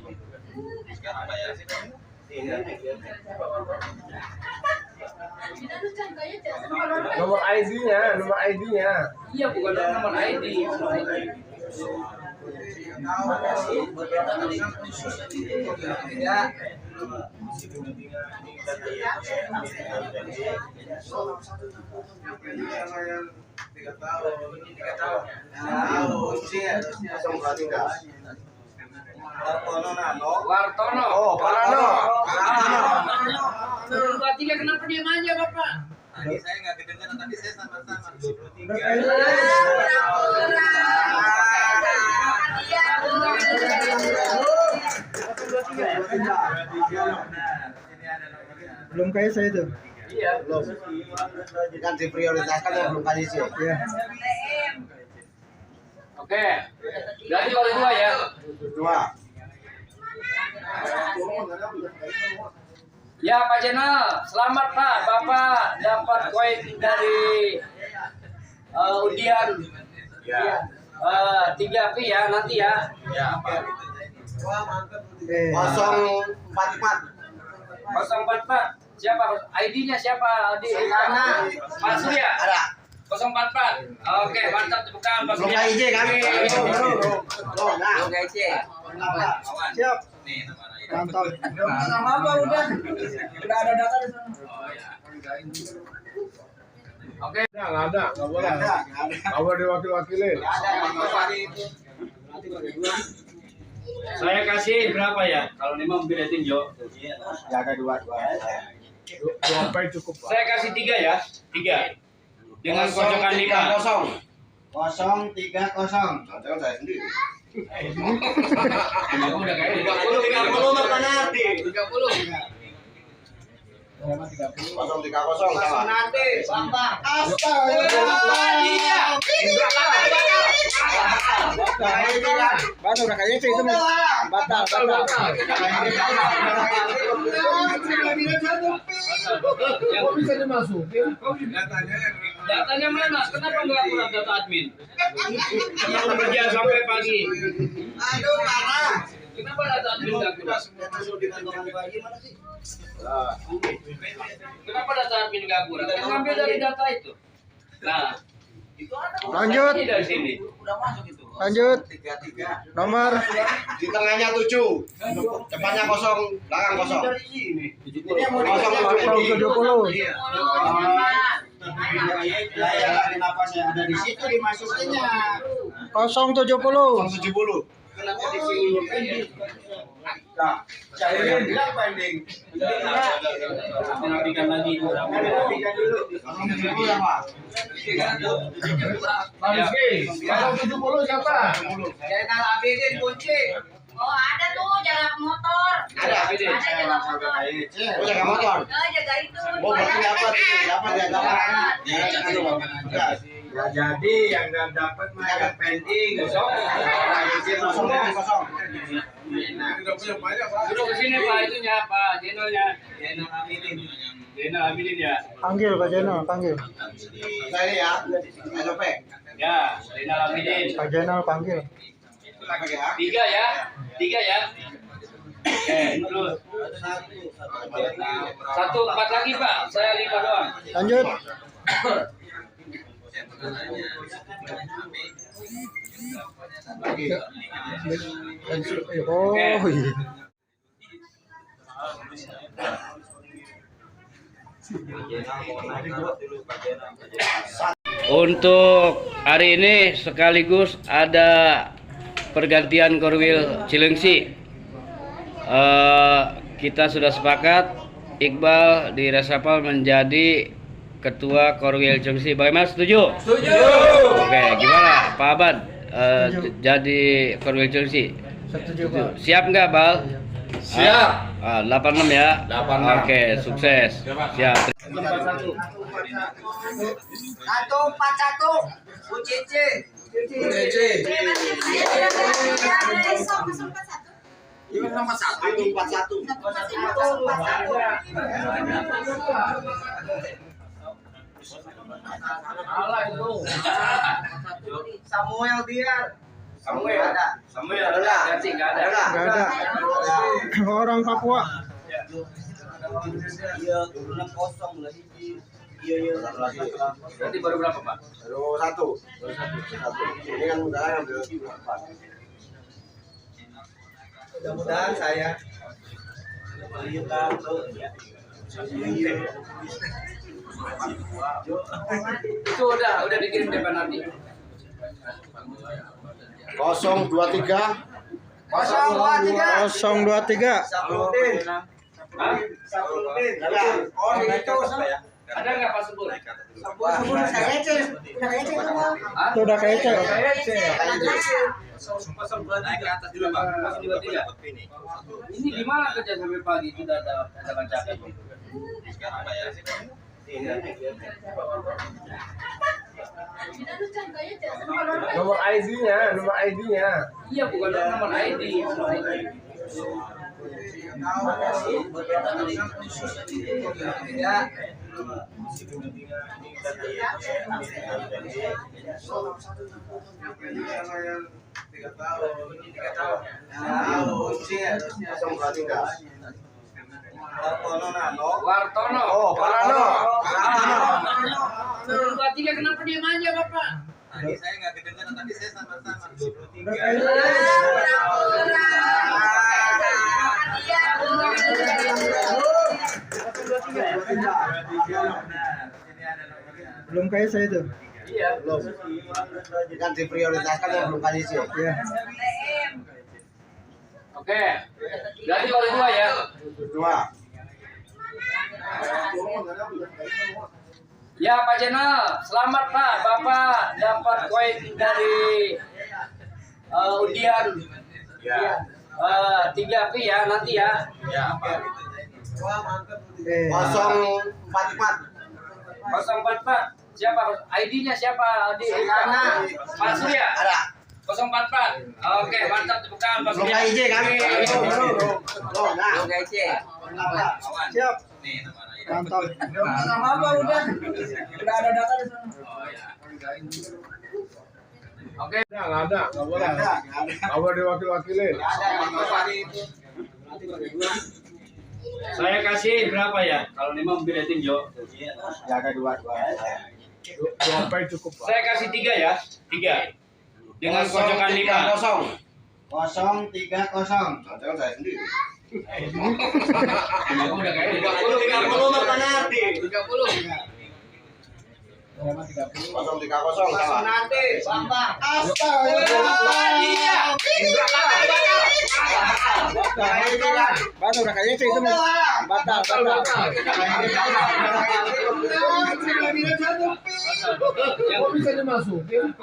nomor ID-nya. Iya, bukan nomor ID. Wartono. Oh, Wartono. 23 kenapa diam aja, Bapak? Tadi saya nggak kedengaran, tadi saya sama-sama 23. belum kayak saya tuh. Iya. Belum. Kan diprioritaskan yang belum kali sih. Iya. Oke. Berarti oleh 2 ya. 2. Ya Pak Jenal, selamat Pak, Bapak dapat koin dari undian 3 pi ya nanti ya. Ya Pak. 044. Siapa? ID-nya siapa? Di mana? Pak Surya. Ada. 044. Oke, mantap tepuk tangan Pak Surya. Belum KIJ kami. Belum KIJ. Siap. Nih nama Mantap. Nggak apa-apa udah. Udah ada data di sana. Oke. Nggak ada, nggak boleh. Nggak boleh diwakil-wakilin. Saya kasih berapa ya? Kalau 5 mungkin ada tinjau. Jaga dua. Dua apa cukup, Pak? Saya kasih 3 ya. 3. Dengan kocokan 5. 030. Jangan saya sendiri. Udah kayak 30 mah nanti. 30. 030 sama. Nanti, Bapak. Batal udah kayaknya itu batal. Kok bisa dimasukin? Datanya mana? Kenapa nggak kurang data admin? Yang bekerja sampai pagi. Aduh, marah. Kenapa data admin nggak kurang? Kenapa data admin nggak kurang? Kan ngambil dari data itu. Nah, Lanjut. ini dari sini. Lanjut. 33. Nomor Di tengahnya 7. Depannya kosong, belakang kosong. Ini yang mau 070. Kenapa saya ada di situ dimasukinnya? 070. 70. Kenapa di sini? Nah, saya bilang pending. Merapikan lagi. Rapikan dulu. 70 ya, Pak. Rizky, kalau 70 siapa? Jangan Abidin kunci. Oh, ada tuh jaga motor. Ada. Jaga motor. Oh, jaga motor. Jaga itu. Oh, berarti dapat ini, dapat ya, dapat. Ya, jadi yang nggak dapat mah yang pending. Kosong. Duduk ke sini Pak, itunya apa? Channelnya. Channel Aminin ya. Panggil Pak Jenal, panggil. Saya ini ya, SOP. Ya, channel Aminin. Pak Jenal panggil. 3 ya. 3 ya. Terus. 1 4 lagi Pak. Saya 5 doang. Lanjut. Oh iya. Untuk hari ini sekaligus ada pergantian Korwil Cilengsi. Kita sudah sepakat Iqbal di resapel menjadi Ketua Korwil Cilengsi. Bagaimana, setuju? Setuju. Oke, gimana Pak Abad jadi Korwil Cilengsi? Setuju Pak. Siap nggak, Bal? Siap. 86 ya? 86. Oke, sukses. Siap. 41. 141. UCC. Nomor 141. Salah itu. Samuel Diar. Samuel ada. Samuel ada. Ganti enggak ada. Enggak ada. Orang Papua. Iya, turunnya kosong lah hiji. Iya. Berarti baru berapa Pak? Baru satu. Ini kan udah ngambil 4. Mudah-mudahan saya Itu udah dikirim depan nanti. 023. 023. Saputin. Hah? Saputin. Oh, itu ya. Ada nggak Pak Subur? Sabun saya cek. Itu udah kece. Ini gimana kerja sampai pagi tidak ada bacakan? Nomor ID-nya. Iya, bukan nomor ID. Wartono. Oh, Parano. Tiga kenapa diam aja Bapak? Tadi saya nggak kedengaran, tadi saya sama-sama. Belum kayak saya tuh. Belum. Kan diprioritaskan yang belum kali sih. Iya. Oke. Berarti baru 2 ya. Dua. Ya Pak Jenal, selamat Pak, Bapak dapat koin dari undian. Ya. 3P ya nanti ya. Ya. Eh, 044. 044. Siapa? ID-nya siapa? Pak Surya. Ada. 044. Oke, mantap tepuk tangan Pak Belum Surya. KIJ kan? Belum. Nah. siap. Mantap. Nama apa udah? Udah ada data di sana. Oke. Nggak ada, nggak boleh. Nggak boleh diwakil-wakilin. Saya kasih berapa ya? Kalau 5 mobil tinjau. Jaga dua. Dua apa cukup, Pak? Saya kasih 3 ya. 3. Dengan kocokan 5. 030. Jangan saya sendiri. 30 udah kayak 30 mah nanti. 30. 030 sama. Nanti, Bapak. Batal udah kayaknya itu nih. Batal. Kok bisa dimasukin?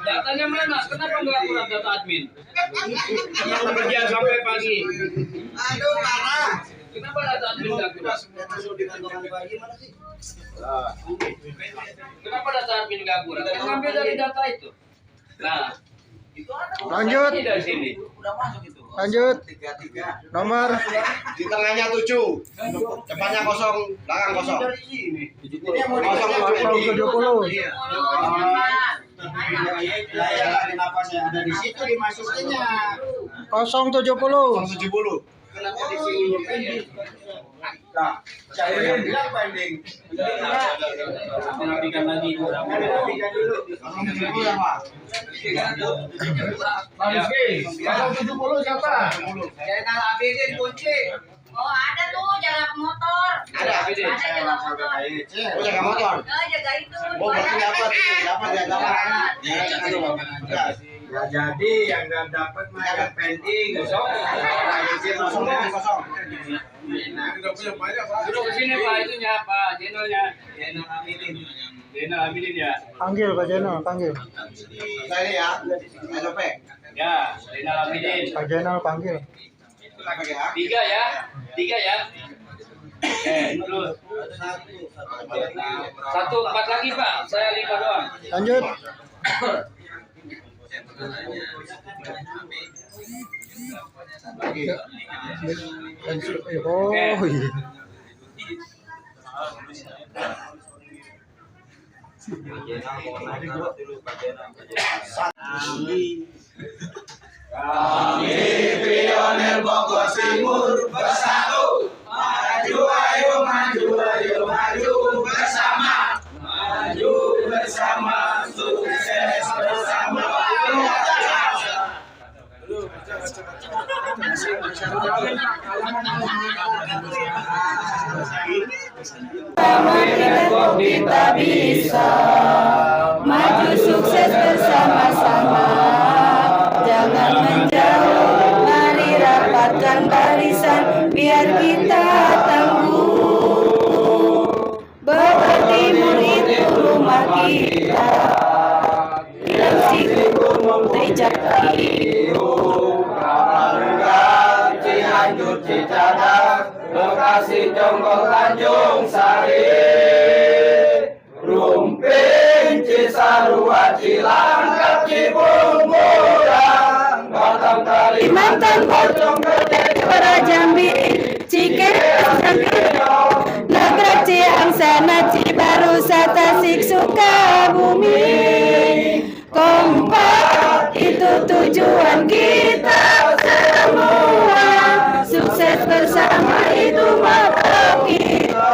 Datanya mana? Kenapa nggak akurat data admin? Yang kerja sampai pagi. Aduh, marah. Kenapa data admin nggak akurat? Kenapa data admin nggak akurat? Kan ngambil dari data itu. Nah, Lanjut. ini dari sini. Lanjut. Nomor Di tengahnya 7. Depannya kosong, belakang kosong. kosong 70. Kenapa saya ada di situ dimasukinnya? 070. 70. Nah, saya bilang pending. Rapikan lagi. Rapikan dulu. 70 ya, Pak. Pak Rizky, 070 siapa? Channel Abidin kunci. Oh ada tuh jaga motor. Ada. Jaga motor. Oh, jaga motor. Oh jaga itu. Oh, berarti dapat ya. Ya jadi yang nggak dapat mah yang pending. Kosong. Udah punya banyak, Pak. Duduk ke sini Pak, itunya Pak, channelnya. Channel Abidin. Channel Abidin ya. Panggil Pak Jenal, panggil. Saya ini ya. Saya copek. Ya, channel Abidin. Pak Jenal panggil. 3 ya. 3 ya. Terus. 1 4 lagi Pak, saya 5 doang. Lanjut. Oh iya. Kami pionir Bogor Timur bersatu. Maju ayo maju bersama. Maju bersama, sukses bersama. Kita bisa maju sukses bersama-sama. Jangan menjauh, mari rapatkan barisan biar kita tangguh. Bogor Timur itu rumah kita. Gresik Gunung Tejaki. Cianjur, Cicadas, Bekasi, Jonggol, Tanjung Sari, Rumpin, Cisarua, Cilangkap, Cibungurang, Batam, Kalimantan, Bojong Gede, Jambi, Cikeas, Nagrek, Ciangsana, Cibarusah, Tasik, Sukabumi. Kompak itu tujuan kita semua. Sukses bersama itu motto kita.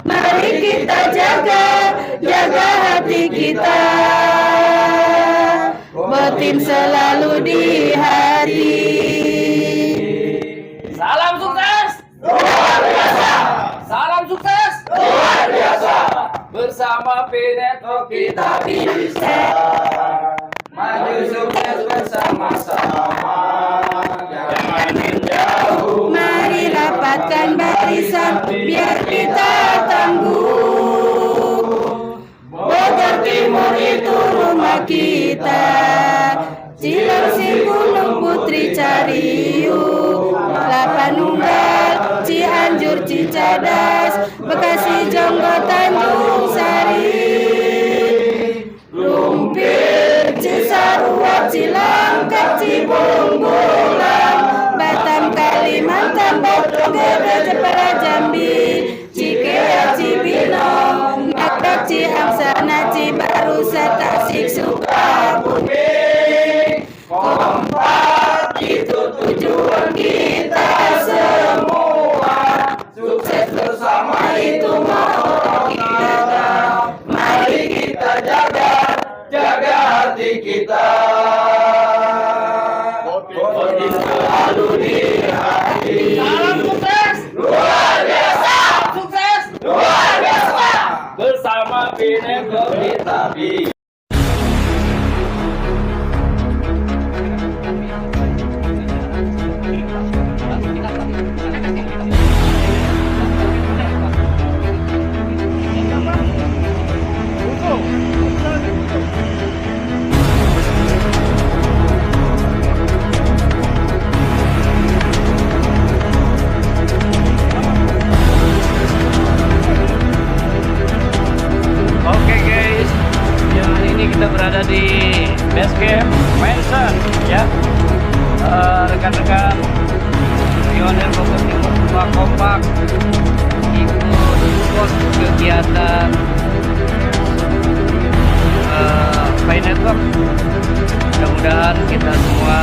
Mari kita jaga hati kita. Botim selalu di hati. Salam sukses. Luar biasa. Salam sukses. Bersama Pineto kita bisa maju sukses bersama-sama. Jangan menjauh. Mari rapatkan barisan biar kita tangguh. Bogor Timur itu rumah kita, Cilengsi Gunung Putri Cariu, Lapanunggal, Cianjur Cicadas, Bekasi Jonggo Tanjung Sari, Lumpir Cisarua Cilangkap Cibung Bulang, Batam Kalimantan Batu Gede Jepara Jambi, Cikea Cibinong, Nakdak Ciangsana Cibarusa Tasik Sukabumi. Kompak itu tujuan kita semua, sukses bersama itu mau kita. Mari kita jaga hati kita. Bogor selalu di hati. Salam sukses luar biasa. Sukses luar biasa. Bersama Pineto kita bisa. Oke guys, yang ini kita berada di base camp Mansion ya. Rekan-rekan pionir Bogor Timur semua kompak ikut support kegiatan Pi Network. Mudah-mudahan kita semua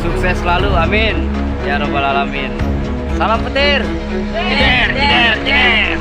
sukses selalu, amin ya robbal alamin. Salam petir. Jeder, jeder, jeder.